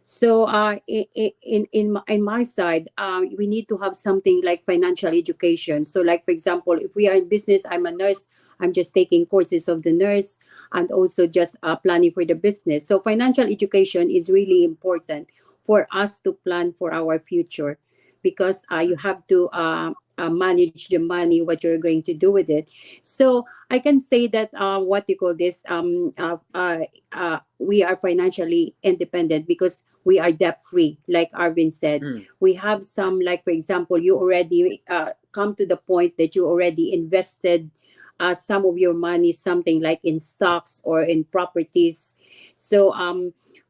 So in my side, we need to have something like financial education. So like, for example, if we are in business, I'm a nurse, I'm just taking courses of the nurse and also just planning for the business. So financial education is really important for us to plan for our future, because you have to manage the money, what you're going to do with it. So I can say that what you call this, we are financially independent because we are debt free. Like Arvin said, we have some, like, for example, you already come to the point that you already invested some of your money, something like in stocks or in properties. So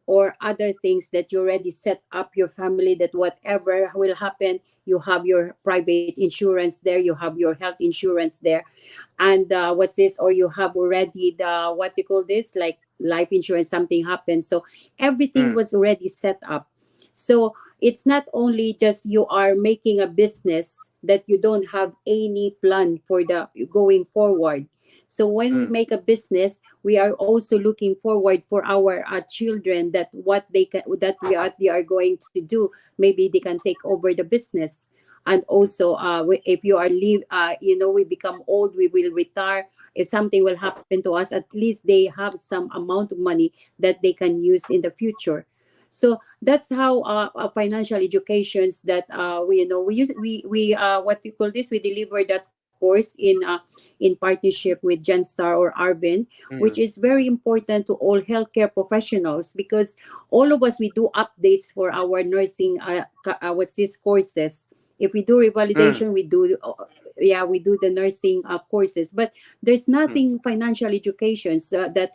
or other things that you already set up your family, that whatever will happen, you have your private insurance there, you have your health insurance there. And what's this, or you have already the, what you call this, like life insurance, something happens. So everything was already set up. So it's not only just you are making a business that you don't have any plan for the going forward. So when we make a business, we are also looking forward for our children, that what they can, that they are going to do. Maybe they can take over the business. And also, if you are we become old, we will retire. If something will happen to us, at least they have some amount of money that they can use in the future. So that's how financial educations that we use. We what you call this, we deliver that course in partnership with GenStar or ARVIN, which is very important to all healthcare professionals, because all of us, we do updates for our nursing what's this courses. If we do revalidation, we do we do the nursing courses, but there's nothing financial educations that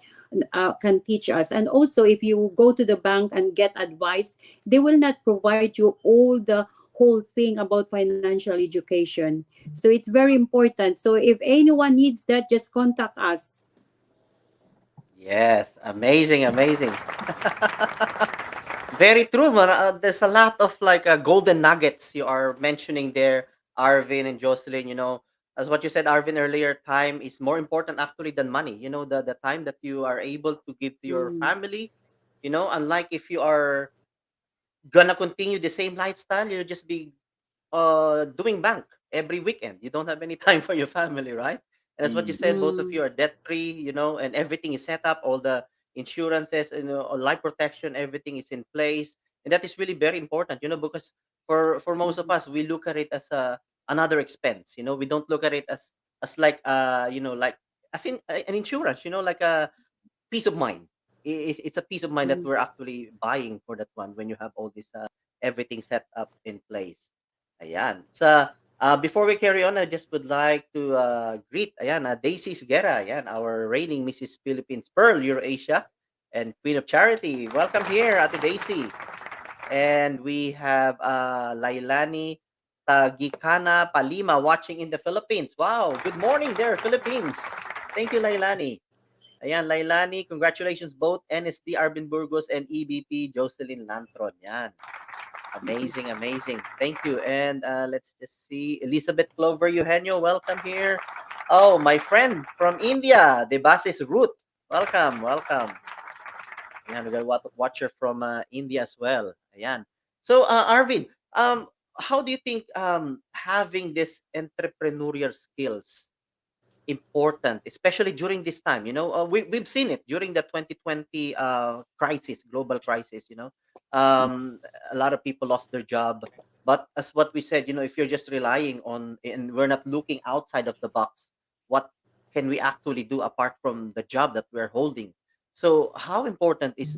can teach us. And also, if you go to the bank and get advice, they will not provide you all the whole thing about financial education. So it's very important. So if anyone needs that, just contact us. Yes, amazing. Very true, man. There's a lot of like golden nuggets you are mentioning there, Arvin and JOCELYN. As what you said, Arvin, earlier, time is more important actually than money. The time that you are able to give to your family. Unlike if you are gonna continue the same lifestyle, you'll just be doing bank every weekend. You don't have any time for your family, right? And that's what you said. Both of you are debt free, and everything is set up. All the insurances, life protection, everything is in place, and that is really very important. Because for most of us, we look at it as another expense. We don't look at it as like like as in an insurance. Like a peace of mind. It's a peace of mind that we're actually buying for that one when you have all this everything set up in place. Ayan. So, before we carry on, I just would like to greet, Daisy Siguera, our reigning Mrs. Philippines Pearl Eurasia and Queen of Charity. Welcome here, Ate Daisy. And we have Lailani Tagikana Palima watching in the Philippines. Wow, good morning there, Philippines. Thank you, Lailani. Ayan, Lailani, congratulations both NSD Arvin Burgos and EBP JOCELYN LANTRON. Yan. Amazing, amazing. Thank you. And let's just see. Elizabeth Clover Eugenio, welcome here. Oh, my friend from India, Debasis Ruth. Welcome, welcome. Ayan, we got a watcher from India as well. Ayan. So, Arvin, how do you think having this entrepreneurial skills important, especially during this time? We've seen it during the 2020 crisis, global crisis. A lot of people lost their job. But as what we said, if you're just relying on, and we're not looking outside of the box, what can we actually do apart from the job that we're holding? So how important is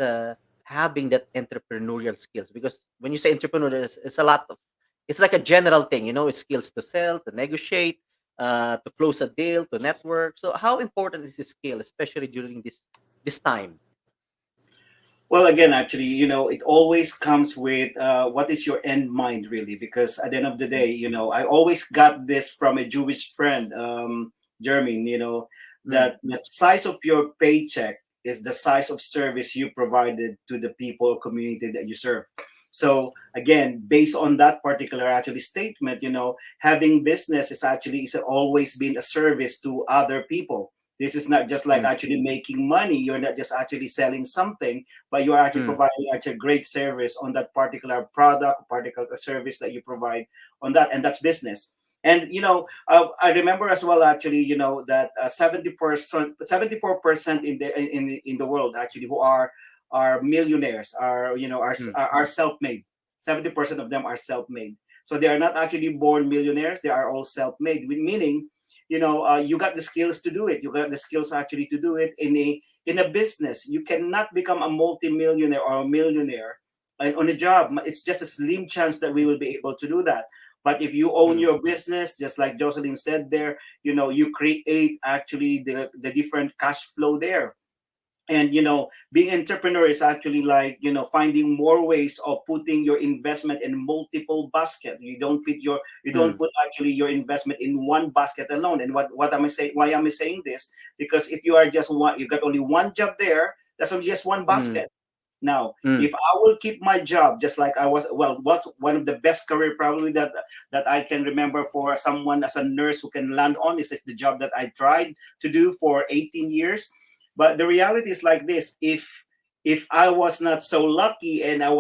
having that entrepreneurial skills? Because when you say entrepreneurial, it's a lot of, it's like a general thing, it's skills to sell, to negotiate, to close a deal, to network. So how important is this skill, especially during this time? Well, again, actually, it always comes with what is your end mind, really, because at the end of the day, I always got this from a Jewish friend, Jeremy, that the size of your paycheck is the size of service you provided to the people or community that you serve. So again, based on that particular actually statement, having business is always been a service to other people. This is not just like actually making money. You're not just actually selling something, but you're actually providing actually great service on that particular product, particular service that you provide on that, and that's business. And I remember as well actually, that 70%, 74% in the world actually who are millionaires, are self-made. 70% of them are self-made. So they are not actually born millionaires. They are all self-made, meaning you got the skills to do it. You got the skills actually to do it in a business. You cannot become a multi-millionaire or a millionaire on a job. It's just a slim chance that we will be able to do that. But if you own your business, just like JOCELYN said there, you create actually the different cash flow there. And being entrepreneur is actually like finding more ways of putting your investment in multiple basket. You don't put actually your investment in one basket alone. And what am I saying? Why am I saying this? Because if you are just you got only one job there, that's only just one basket. Now, if I will keep my job just like I was, what's one of the best career probably that I can remember for someone as a nurse who can land on is the job that I tried to do for 18 years. But the reality is like this: if I was not so lucky and I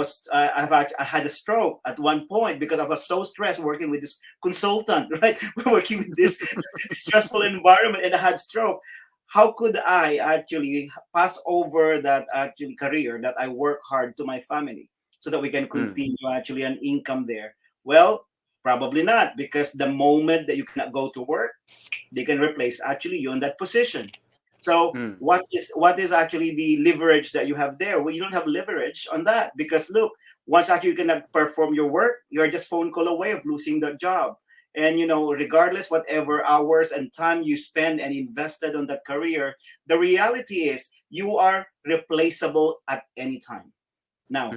had a stroke at one point because I was so stressed working with this consultant, right? Working with this stressful environment, and I had stroke. How could I actually pass over that actually career that I work hard to my family so that we can continue actually an income there? Well, probably not, because the moment that you cannot go to work, they can replace actually you in that position. So what is actually the leverage that you have there? Well, you don't have leverage on that, because look, once actually you cannot perform your work, you're just phone call away of losing the job. And regardless whatever hours and time you spend and invested on that career, the reality is you are replaceable at any time. Now,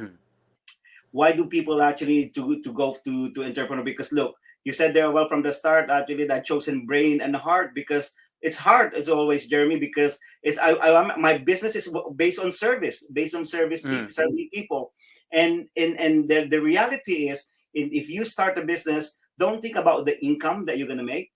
why do people actually to go to entrepreneur? Because look, you said there well from the start actually that chosen brain and heart, because it's hard as always, Jeremy, because it's my business is based on service, serving people, and the reality is, if you start a business, don't think about the income that you're gonna make.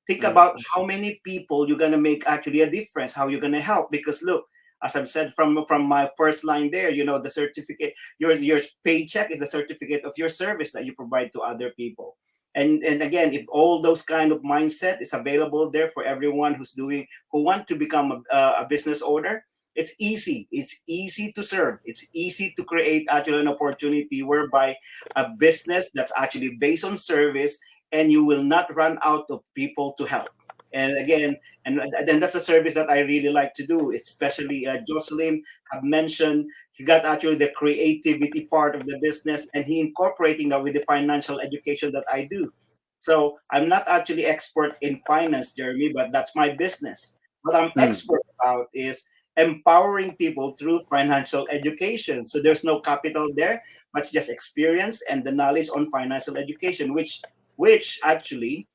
Think about how many people you're gonna make actually a difference, how you're gonna help. Because look, as I've said from my first line there, the certificate, your paycheck is the certificate of your service that you provide to other people. And again, if all those kind of mindset is available there for everyone who want to become a business owner, it's easy. It's easy to serve. It's easy to create actually an opportunity whereby a business that's actually based on service, and you will not run out of people to help. And again, and then that's a service that I really like to do, especially JOCELYN have mentioned. He got actually the creativity part of the business, and he incorporating that with the financial education that I do. So I'm not actually expert in finance, Jeremy, but that's my business. What I'm expert about is empowering people through financial education. So there's no capital there, but it's just experience and the knowledge on financial education, which actually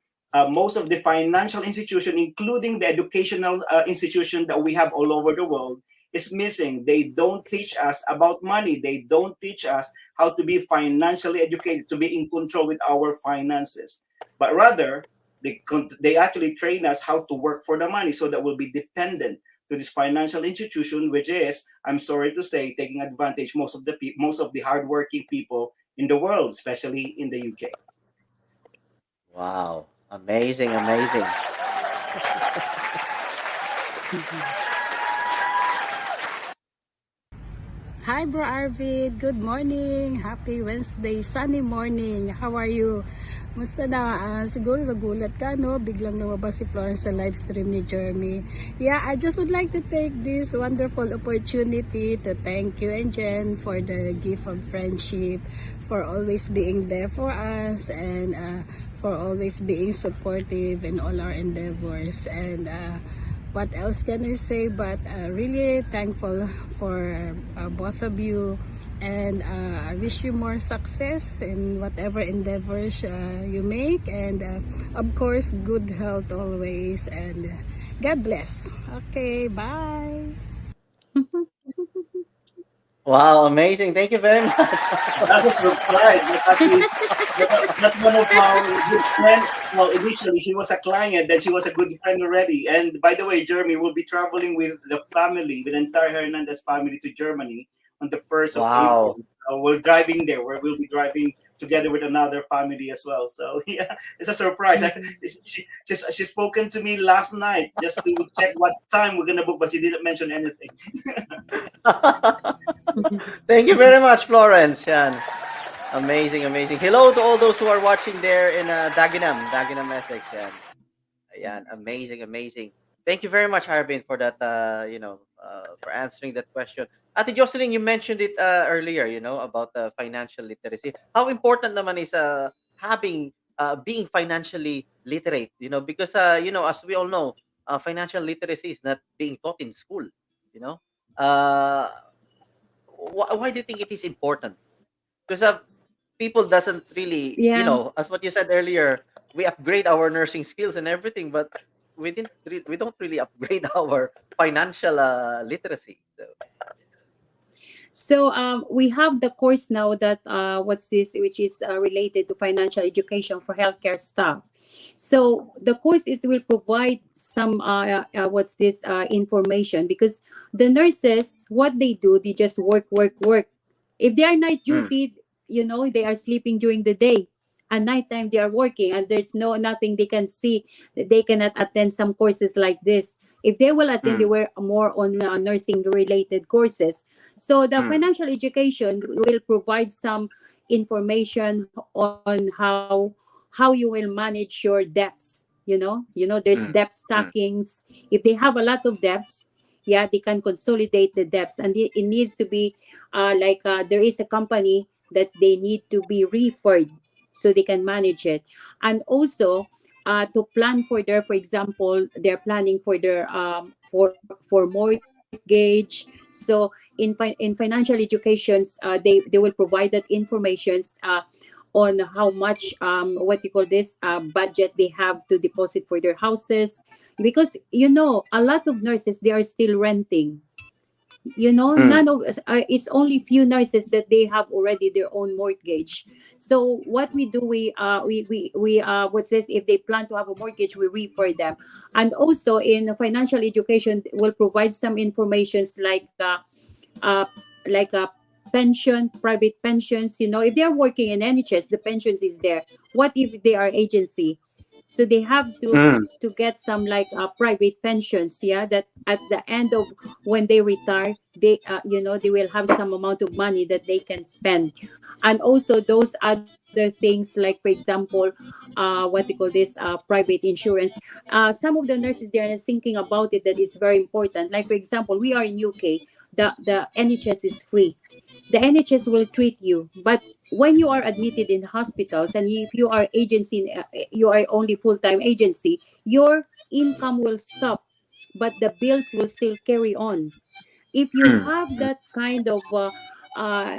most of the financial institution, including the educational institution that we have all over the world, is missing. They don't teach us about money. They don't teach us how to be financially educated, to be in control with our finances. But rather, they actually train us how to work for the money so that we'll be dependent to this financial institution, which is, I'm sorry to say, taking advantage most of the hardworking people in the world, especially in the UK. Wow. Amazing, amazing. Hi, Bro Arvid. Good morning. Happy Wednesday. Sunny morning. How are you? Musta na? Siguro nagulat ka, no? Biglang lumabas si Florence sa live stream ni Jeremy. Yeah, I just would like to take this wonderful opportunity to thank you and Jen for the gift of friendship, for always being there for us, and for always being supportive in all our endeavors. And what else can I say but really thankful for both of you, and I wish you more success in whatever endeavors you make, and of course good health always, and God bless. Okay, bye. Wow, amazing. Thank you very much. That's a surprise. That's actually that's one of our good friends. Well, initially she was a client, then she was a good friend already. And by the way, Jeremy will be traveling with the family, with the entire Hernandez family to Germany on the 1st of April. We're driving there. We'll be driving together with another family as well. So yeah, it's a surprise. She spoken to me last night just to check what time we're gonna book, but she didn't mention anything. Thank you very much, Florence. Yan. Amazing, amazing. Hello to all those who are watching there in Dagenham, Essex. Yan. Ayan, amazing, amazing. Thank you very much, Arvin, for that, for answering that question. Ate JOCELYN, you mentioned it earlier, about financial literacy. How important naman is being financially literate, because, as we all know, financial literacy is not being taught in school, you know. Why do you think it is important? Because people doesn't really, as what you said earlier, we upgrade our nursing skills and everything, but we don't really upgrade our financial literacy. So we have the course now that which is related to financial education for healthcare staff. So the course will provide some information, because the nurses, what they do, they just work. If they are night duty, they are sleeping during the day. At nighttime they are working, and there's nothing they can see. They cannot attend some courses like this. If they will attend, they were more on nursing related courses. So the financial education will provide some information on how you will manage your debts. There's debt stackings. If they have a lot of debts, they can consolidate the debts, and it needs to be there is a company that they need to be referred so they can manage it. And also to plan for for example, they're planning for their for mortgage. So in financial educations, they will provide that informations on how much budget they have to deposit for their houses, because a lot of nurses, they are still renting. None of it's only few nurses that they have already their own mortgage. So what we do, we if they plan to have a mortgage, we refer them. And also in financial education, will provide some informations like a pension, private pensions. If they are working in NHS, the pensions is there. What if they are agency? So they have to get some private pensions, that at the end of when they retire, they they will have some amount of money that they can spend. And also those other things, like for example, private insurance. Some of the nurses, they are thinking about it, that is very important. Like for example, we are in UK, the NHS is free. The NHS will treat you, but when you are admitted in hospitals, and if you are agency, you are only full-time agency, your income will stop, but the bills will still carry on. if you have that kind of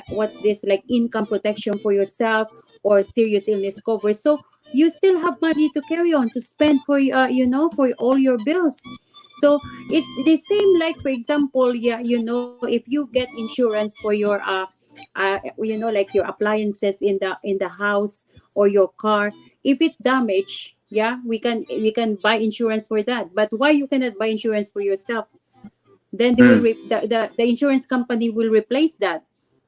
what's this, like income protection for yourself or serious illness cover, so you still have money to carry on to spend for for all your bills. So it's the same, like for example, yeah, if you get insurance for your like your appliances in the house or your car, if it damage, yeah, we can buy insurance for that. But why you cannot buy insurance for yourself? Then they will the insurance company will replace that.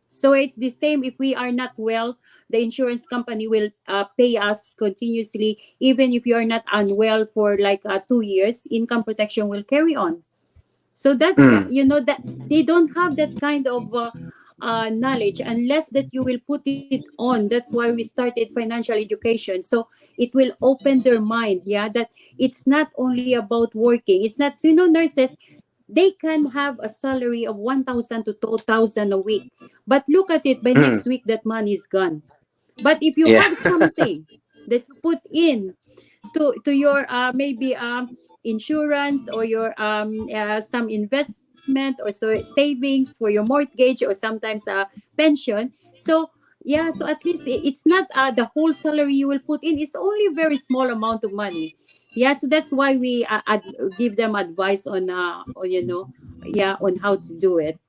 So it's the same. If we are not well, the insurance company will pay us continuously. Even if you are not unwell for like 2 years, income protection will carry on. So that's that they don't have that kind of knowledge unless that you will put it on. That's why we started financial education. So it will open their mind, yeah, that it's not only about working. It's not, nurses, they can have a salary of 1,000 to 2,000 a week, but look at it, by next week that money is gone. But if you have something that you put in to your maybe insurance, or your some investment, or so savings for your mortgage, or sometimes pension. So yeah, so at least it's not the whole salary you will put in. It's only a very small amount of money. Yeah, so that's why we give them advice on yeah, on how to do it.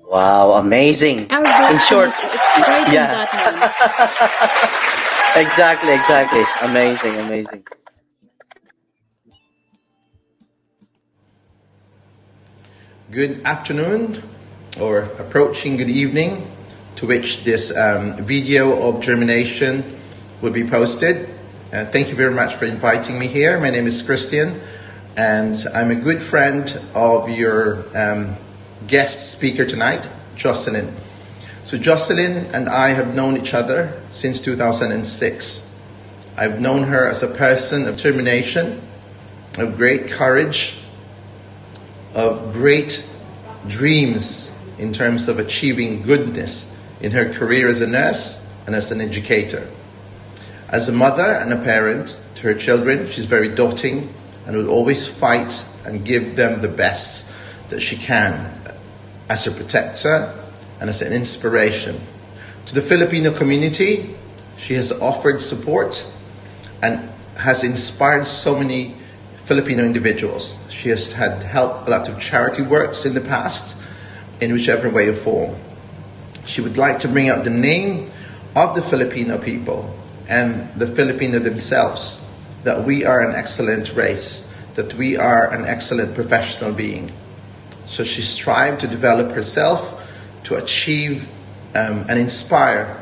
Wow, amazing. Arvin In short, is expert in yeah. that one. Exactly. Amazing. Good afternoon, or approaching good evening, to which this video of germination will be posted. Thank you very much for inviting me here. My name is Christian, and I'm a good friend of your guest speaker tonight, JOCELYN. So JOCELYN and I have known each other since 2006. I've known her as a person of determination, of great courage, of great dreams in terms of achieving goodness in her career as a nurse and as an educator. As a mother and a parent to her children, she's very doting and will always fight and give them the best that she can, as a protector and as an inspiration. To the Filipino community, she has offered support and has inspired so many Filipino individuals. She has had helped a lot of charity works in the past, in whichever way or form. She would like to bring out the name of the Filipino people and the Filipino themselves, that we are an excellent race, that we are an excellent professional being. So she strived to develop herself, to achieve and inspire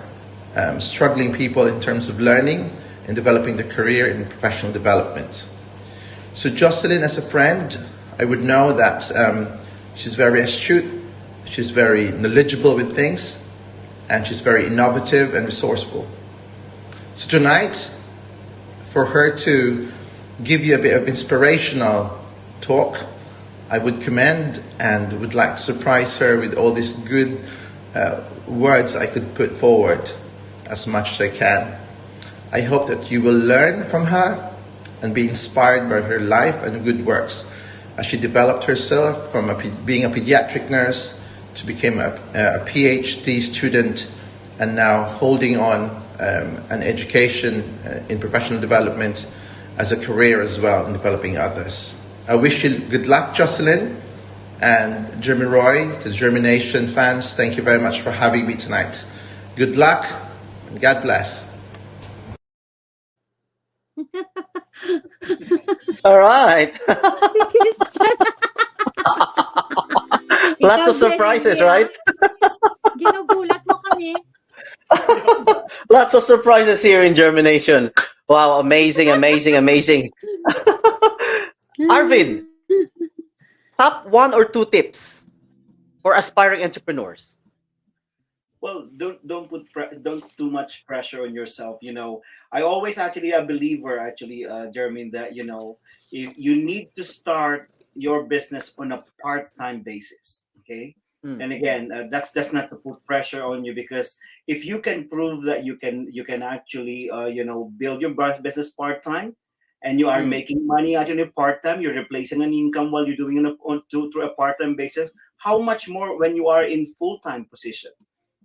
struggling people in terms of learning and developing their career in professional development. So JOCELYN, as a friend, I would know that she's very astute, she's very knowledgeable with things, and she's very innovative and resourceful. So tonight, for her to give you a bit of inspirational talk, I would commend and would like to surprise her with all these good words I could put forward as much as I can. I hope that you will learn from her and be inspired by her life and good works, as she developed herself from being a pediatric nurse to become a PhD student, and now holding on an education in professional development as a career as well, in developing others. I wish you good luck, JOCELYN, and Jeremy Roy, to JhermiNATION fans, thank you very much for having me tonight. Good luck, and God bless. All right. Lots of surprises, right? Ginugulat mo kami. Lots of surprises here in JhermiNATION. Wow, amazing. Arvin, top 1 or 2 tips for aspiring entrepreneurs. Well, don't too much pressure on yourself. I always actually a believer, Jeremy, that if you need to start your business on a part-time basis. Okay. And again, that's not to put pressure on you, because if you can prove that you can actually build your business part-time, and you are making money actually part-time, you're replacing an income while you're doing it through a part-time basis, how much more when you are in full-time position?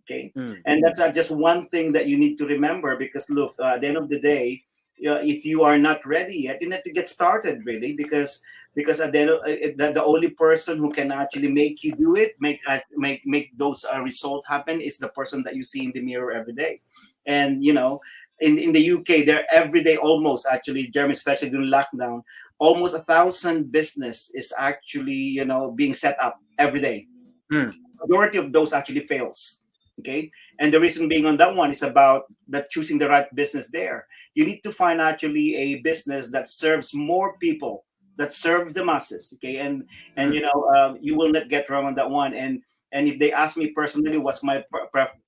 Okay, and that's just one thing that you need to remember, because look, at the end of the day, if you are not ready yet, you need to get started really, because at the end of, the only person who can actually make you do it, make those results happen, is the person that you see in the mirror every day. And you know, in the UK, they're every day almost, actually, Jeremy, especially during lockdown, almost 1,000 business is actually, you know, being set up every day. Majority of those actually fails. Okay, and the reason being on that one is about that choosing the right business there. You need to find actually a business that serves more people, that serve the masses. Okay, and you know, you will not get wrong on that one. And if they ask me personally, what's my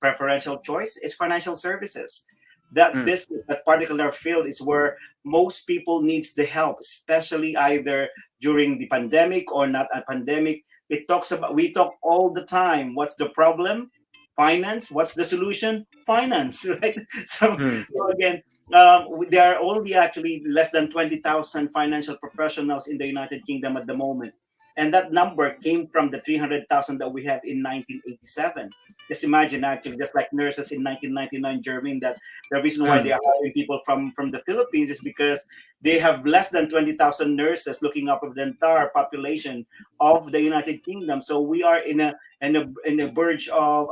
preferential choice? It's financial services. That business, that particular field, is where most people needs the help, especially either during the pandemic or not a pandemic. We talk all the time. What's the problem? Finance. What's the solution? Finance, right? So again, there are only actually less than 20,000 financial professionals in the United Kingdom at the moment. And that number came from the 300,000 that we have in 1987. Just imagine, actually, just like nurses in 1999, Germany, that the reason why they are hiring people from the Philippines is because they have less than 20,000 nurses looking up of the entire population of the United Kingdom. So we are in a verge of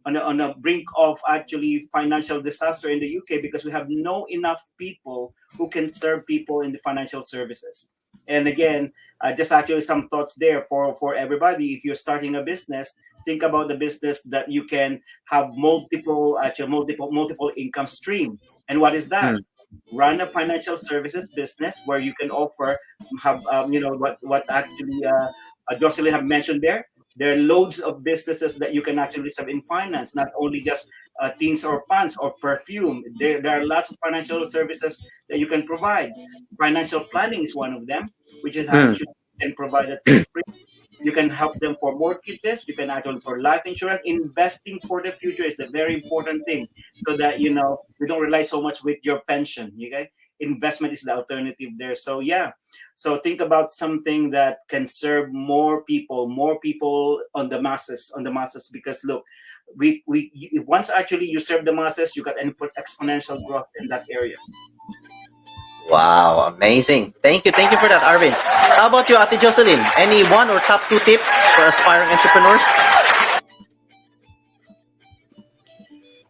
on a brink of actually financial disaster in the UK, because we have no enough people who can serve people in the financial services. And again, just actually some thoughts there for everybody. If you're starting a business, think about the business that you can have multiple income stream. And what is that? Run a financial services business where you can offer, have you know, what actually JOCELYN have mentioned there. There are loads of businesses that you can actually serve in finance, not only just things or pants or perfume. There are lots of financial services that you can provide. Financial planning is one of them, which is actually can provide it for free. You can help them for mortgages. You can actually for life insurance. Investing for the future is the very important thing, so that you know you don't rely so much with your pension. Okay, investment is the alternative there. So yeah, so think about something that can serve more people on the masses, because look, once actually you serve the masses, you got exponential growth in that area. Wow, amazing. Thank you for that, Arvin. How about you, Ate JOCELYN? Any one or top 2 tips for aspiring entrepreneurs?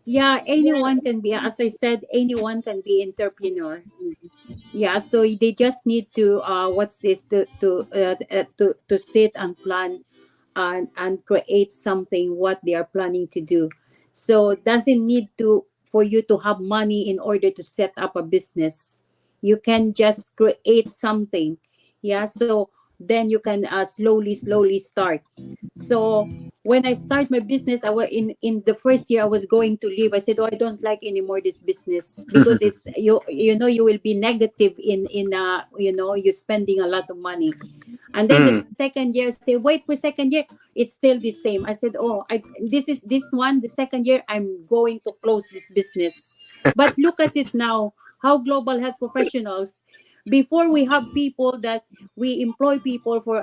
Yeah, anyone can be, as I said, anyone can be entrepreneur. Yeah, so they just need to to sit and plan and create something what they are planning to do. So doesn't need to for you to have money in order to set up a business. You can just create something. Yeah, so then you can slowly start. So when I start my business, I was in the first year I was going to leave. I said, "Oh, I don't like anymore this business because it's you know you will be negative in you know you're spending a lot of money." And then the second year, say, "Wait for second year, it's still the same." I said, "Oh, this one, the second year, I'm going to close this business." But look at it now, how global health professionals. Before we have people that we employ people for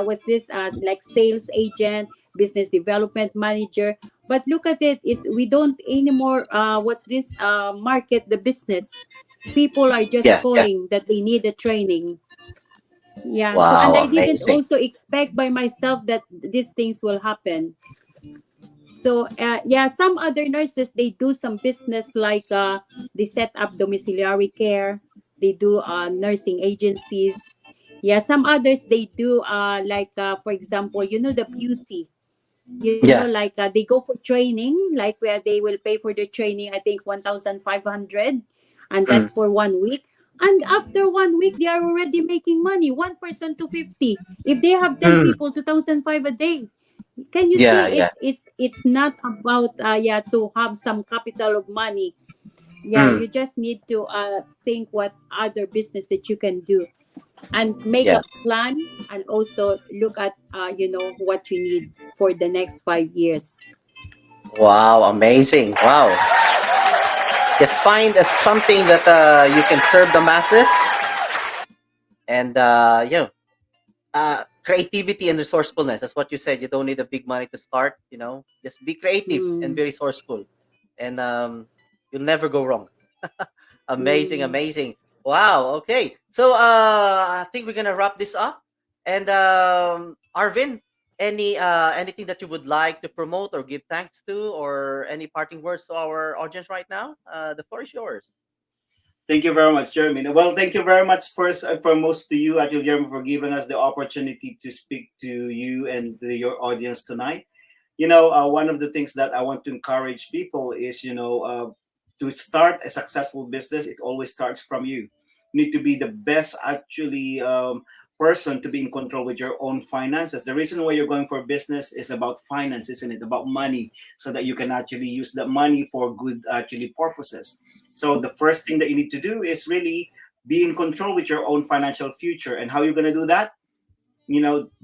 what's this like sales agent, business development manager. But look at it, we don't anymore market the business. People are just calling that they need a training. Yeah. Wow, so and I amazing. didn't also expect by myself that these things will happen. So yeah, some other nurses, they do some business like they set up domiciliary care. They do nursing agencies. Yeah, some others they do like for example, you know, the beauty. You know, like they go for training, like where they will pay for the training, I think 1,500, and that's for 1 week. And after 1 week, they are already making money. 1 person 250. If they have 10 people, 2,500 a day. Can you see? It's not about to have some capital of money. Yeah, you just need to think what other business that you can do, and make a plan, and also look at you know what you need for the next 5 years. Wow, amazing. Wow. Just find something that you can serve the masses, And creativity and resourcefulness. That's what you said. You don't need a big money to start. Just be creative and be resourceful, and you'll never go wrong. Amazing, amazing. Wow. Okay. So I think we're gonna wrap this up. And Arvin, anything that you would like to promote or give thanks to, or any parting words to our audience right now? The floor is yours. Thank you very much, Jeremy. Well, thank you very much first and foremost to you, actually, Jeremy, for giving us the opportunity to speak to you and your audience tonight. One of the things that I want to encourage people is, to start a successful business, it always starts from you. You need to be the best, actually, person to be in control with your own finances. The reason why you're going for business is about finance, isn't it? About money, so that you can actually use that money for good, actually, purposes. So the first thing that you need to do is really be in control with your own financial future. And how you're going to do that?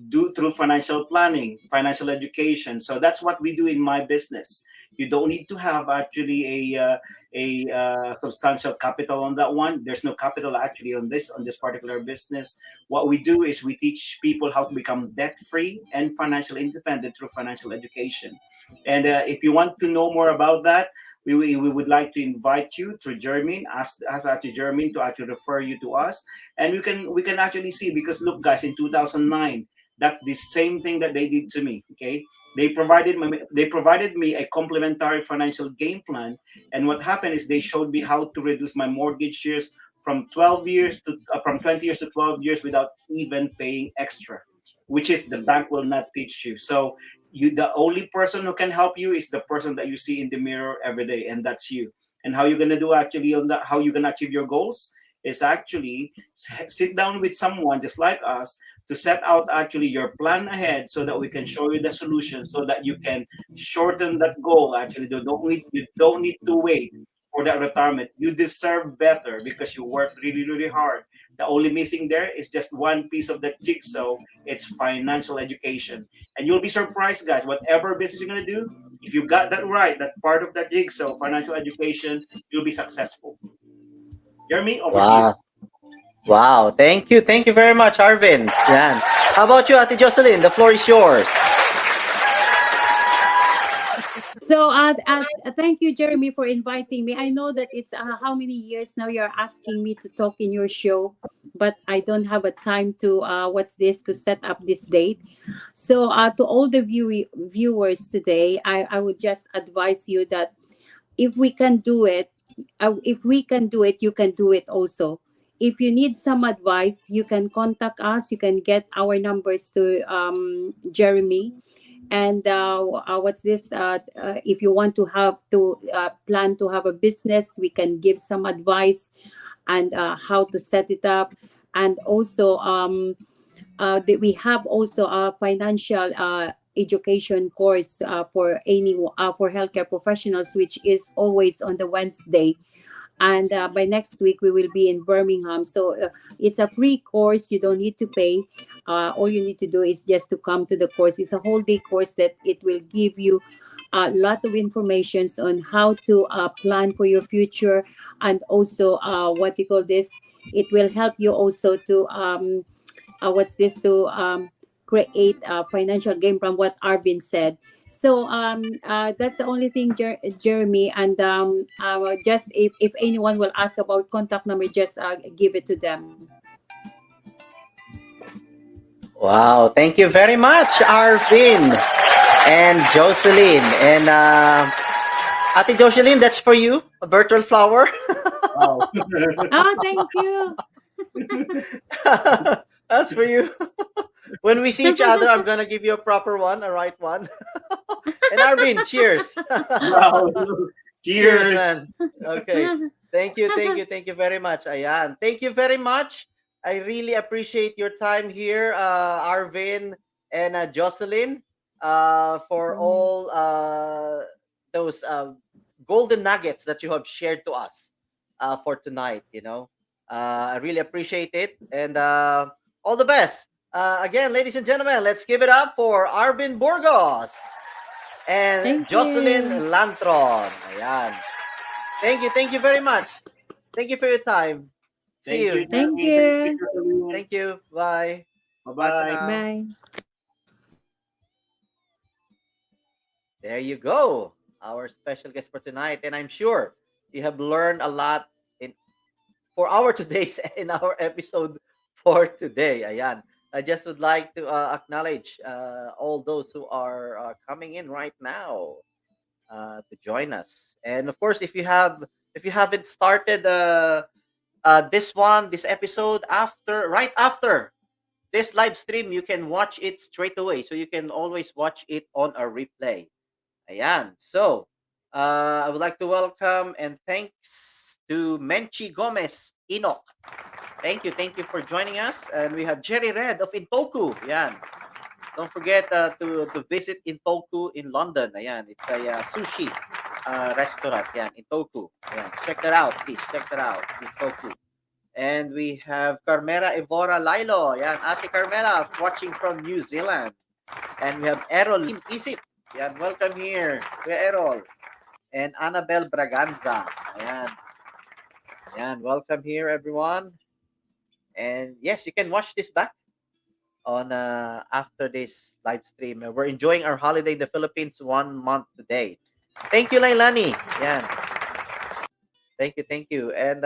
Do through financial planning, financial education. So that's what we do in my business. You don't need to have actually a substantial capital on that one. There's no capital actually on this particular business. What we do is we teach people how to become debt free and financially independent through financial education. And if you want to know more about that, we would like to invite you to JhermiNATION, ask actually JhermiNATION to actually refer you to us, and we can actually see, because look, guys, in 2009, that's the same thing that they did to me. Okay, they provided me a complimentary financial game plan, and what happened is they showed me how to reduce my mortgage years from 20 years to 12 years without even paying extra, which is the bank will not teach you. So the only person who can help you is the person that you see in the mirror every day, and that's you. And how you're gonna do actually on that, how you're gonna achieve your goals is actually sit down with someone just like us to set out actually your plan ahead, so that we can show you the solution, so that you can shorten that goal. Actually, you don't need to wait for that retirement. You deserve better because you work really, really hard. The only missing there is just one piece of the jigsaw. It's financial education. And you'll be surprised, guys, whatever business you're going to do, if you got that right, that part of that jigsaw, financial education, you'll be successful. Jeremy, over to you. Wow. Thank you. Thank you very much, Arvin. Yan. How about you, Ate JOCELYN? The floor is yours. So thank you, Jeremy, for inviting me. I know that it's how many years now you're asking me to talk in your show, but I don't have a time to to set up this date. So to all the viewers today, I would just advise you that if we can do it, you can do it also. If you need some advice, you can contact us. You can get our numbers to Jeremy. And if you want to plan to have a business, we can give some advice and how to set it up. And also we have also a financial education course for healthcare professionals, which is always on the Wednesday. And by next week we will be in Birmingham. So it's a free course. You don't need to pay. All you need to do is just to come to the course. It's a whole day course that it will give you a lot of information on how to plan for your future, and also it will help you also to create a financial game plan, what Arvin said. So that's the only thing, Jeremy. And just if anyone will ask about contact number, just give it to them. Wow, thank you very much, Arvin and JOCELYN. And Ate JOCELYN, that's for you, a virtual flower. Wow. Oh, thank you. That's for you. When we see each other, I'm gonna give you a proper one, a right one. And Arvin, cheers. Wow. Cheers, man. Okay. Thank you very much. Ayan. Thank you very much. I really appreciate your time here, Arvin and JOCELYN, for all those golden nuggets that you have shared to us for tonight. I really appreciate it, and all the best. Again, ladies and gentlemen, let's give it up for ARVIN BURGOS and JOCELYN LANTRON. Ayan. Thank you very much. Thank you for your time. See you. Thank you. Thank you. Bye. Bye for now. Bye. There you go. Our special guest for tonight. And I'm sure you have learned a lot for our today's in our episode for today. Ayan. I just would like to acknowledge all those who are coming in right now to join us. And of course, if you haven't started this episode right after this live stream, you can watch it straight away. So you can always watch it on a replay. Ayan. So, I would like to welcome and thanks to Menchi Gomez Enoch. Thank you for joining us. And we have Jerry Red of Intoku. Ayan. Don't forget to visit Intoku in London. Ayan. It's a sushi restaurant. Ayan. Intoku. Ayan. Check that out, please. Check that out. Intoku. And we have Carmela Evora Lilo. Ayan. Ate Carmela watching from New Zealand. And we have Errol Isip. Ayan, welcome here, Kuya Errol. And Annabelle Braganza. Ayan. Ayan, welcome here, everyone. And yes, you can watch this back on after this live stream. We're enjoying our holiday in the Philippines 1 month today. Thank you, Lailani. Ayan. Thank you. And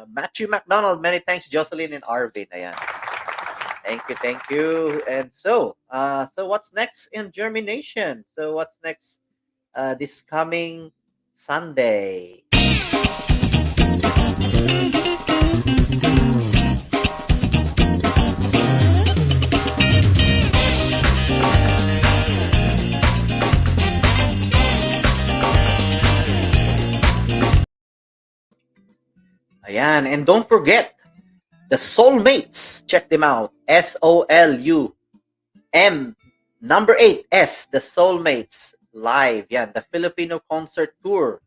Matthew McDonald, many thanks, JOCELYN and ARVIN. Ayan. Thank you. And so what's next in JhermiNATION? So what's next this coming Sunday? Ayan, and don't forget the Soulmates. Check them out. SOLUM number 8S, the Soulmates live. Yeah, the Filipino concert tour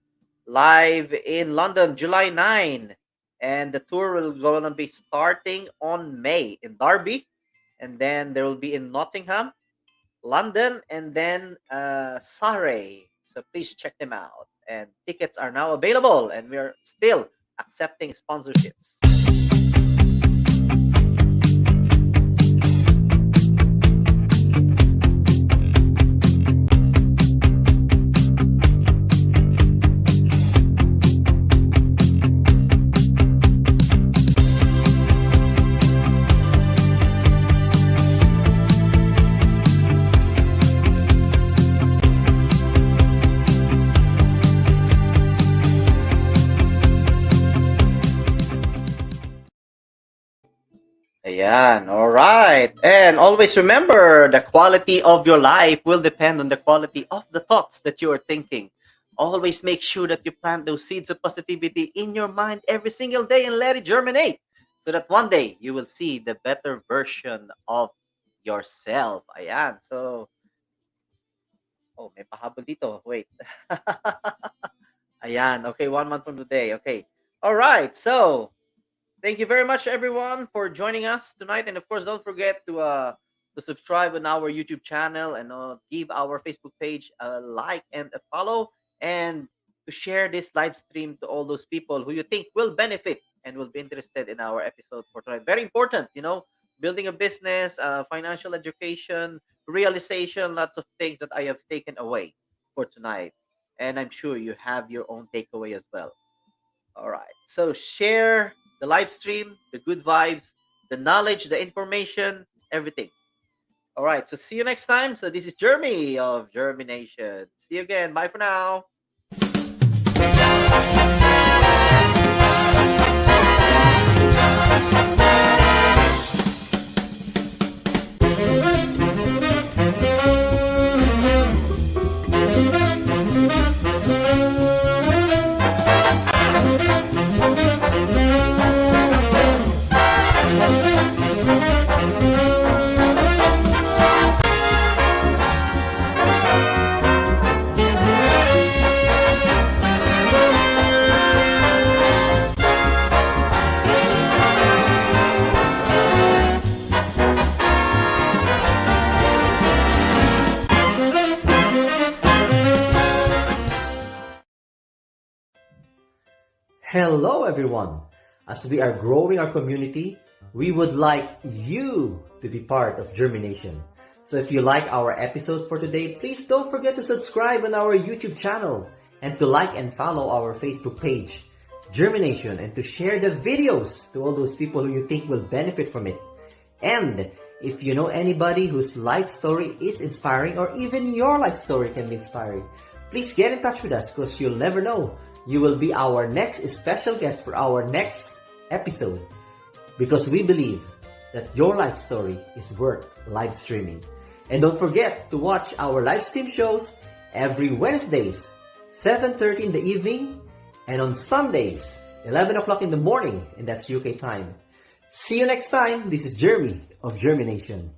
live in London, July 9. And the tour will gonna be starting on May in Derby, and then there will be in Nottingham, London, and then Surrey. So please check them out. And tickets are now available, and we are still accepting sponsorships. Ayan, all right. And always remember, the quality of your life will depend on the quality of the thoughts that you are thinking. Always make sure that you plant those seeds of positivity in your mind every single day and let it germinate so that one day you will see the better version of yourself. Ayan, so... Oh, may pahabol dito. Wait. Ayan, okay, 1 month from today. Okay. All right, so... Thank you very much, everyone, for joining us tonight. And of course, don't forget to subscribe on our YouTube channel and give our Facebook page a like and a follow, and to share this live stream to all those people who you think will benefit and will be interested in our episode for tonight. Very important, building a business, financial education, realization, lots of things that I have taken away for tonight. And I'm sure you have your own takeaway as well. All right. So share the live stream, the good vibes, the knowledge, the information, everything. All right. So see you next time. So this is Jeremy of JhermiNATION. See you again. Bye for now. Hello everyone! As we are growing our community, we would like you to be part of JhermiNATION. So if you like our episode for today, please don't forget to subscribe on our YouTube channel and to like and follow our Facebook page, JhermiNATION, and to share the videos to all those people who you think will benefit from it. And if you know anybody whose life story is inspiring, or even your life story can be inspiring, please get in touch with us, because you'll never know. You will be our next special guest for our next episode, because we believe that your life story is worth live streaming. And don't forget to watch our live stream shows every Wednesdays, 7:30 in the evening, and on Sundays, 11 o'clock in the morning, and that's UK time. See you next time. This is Jeremy of JhermiNATION.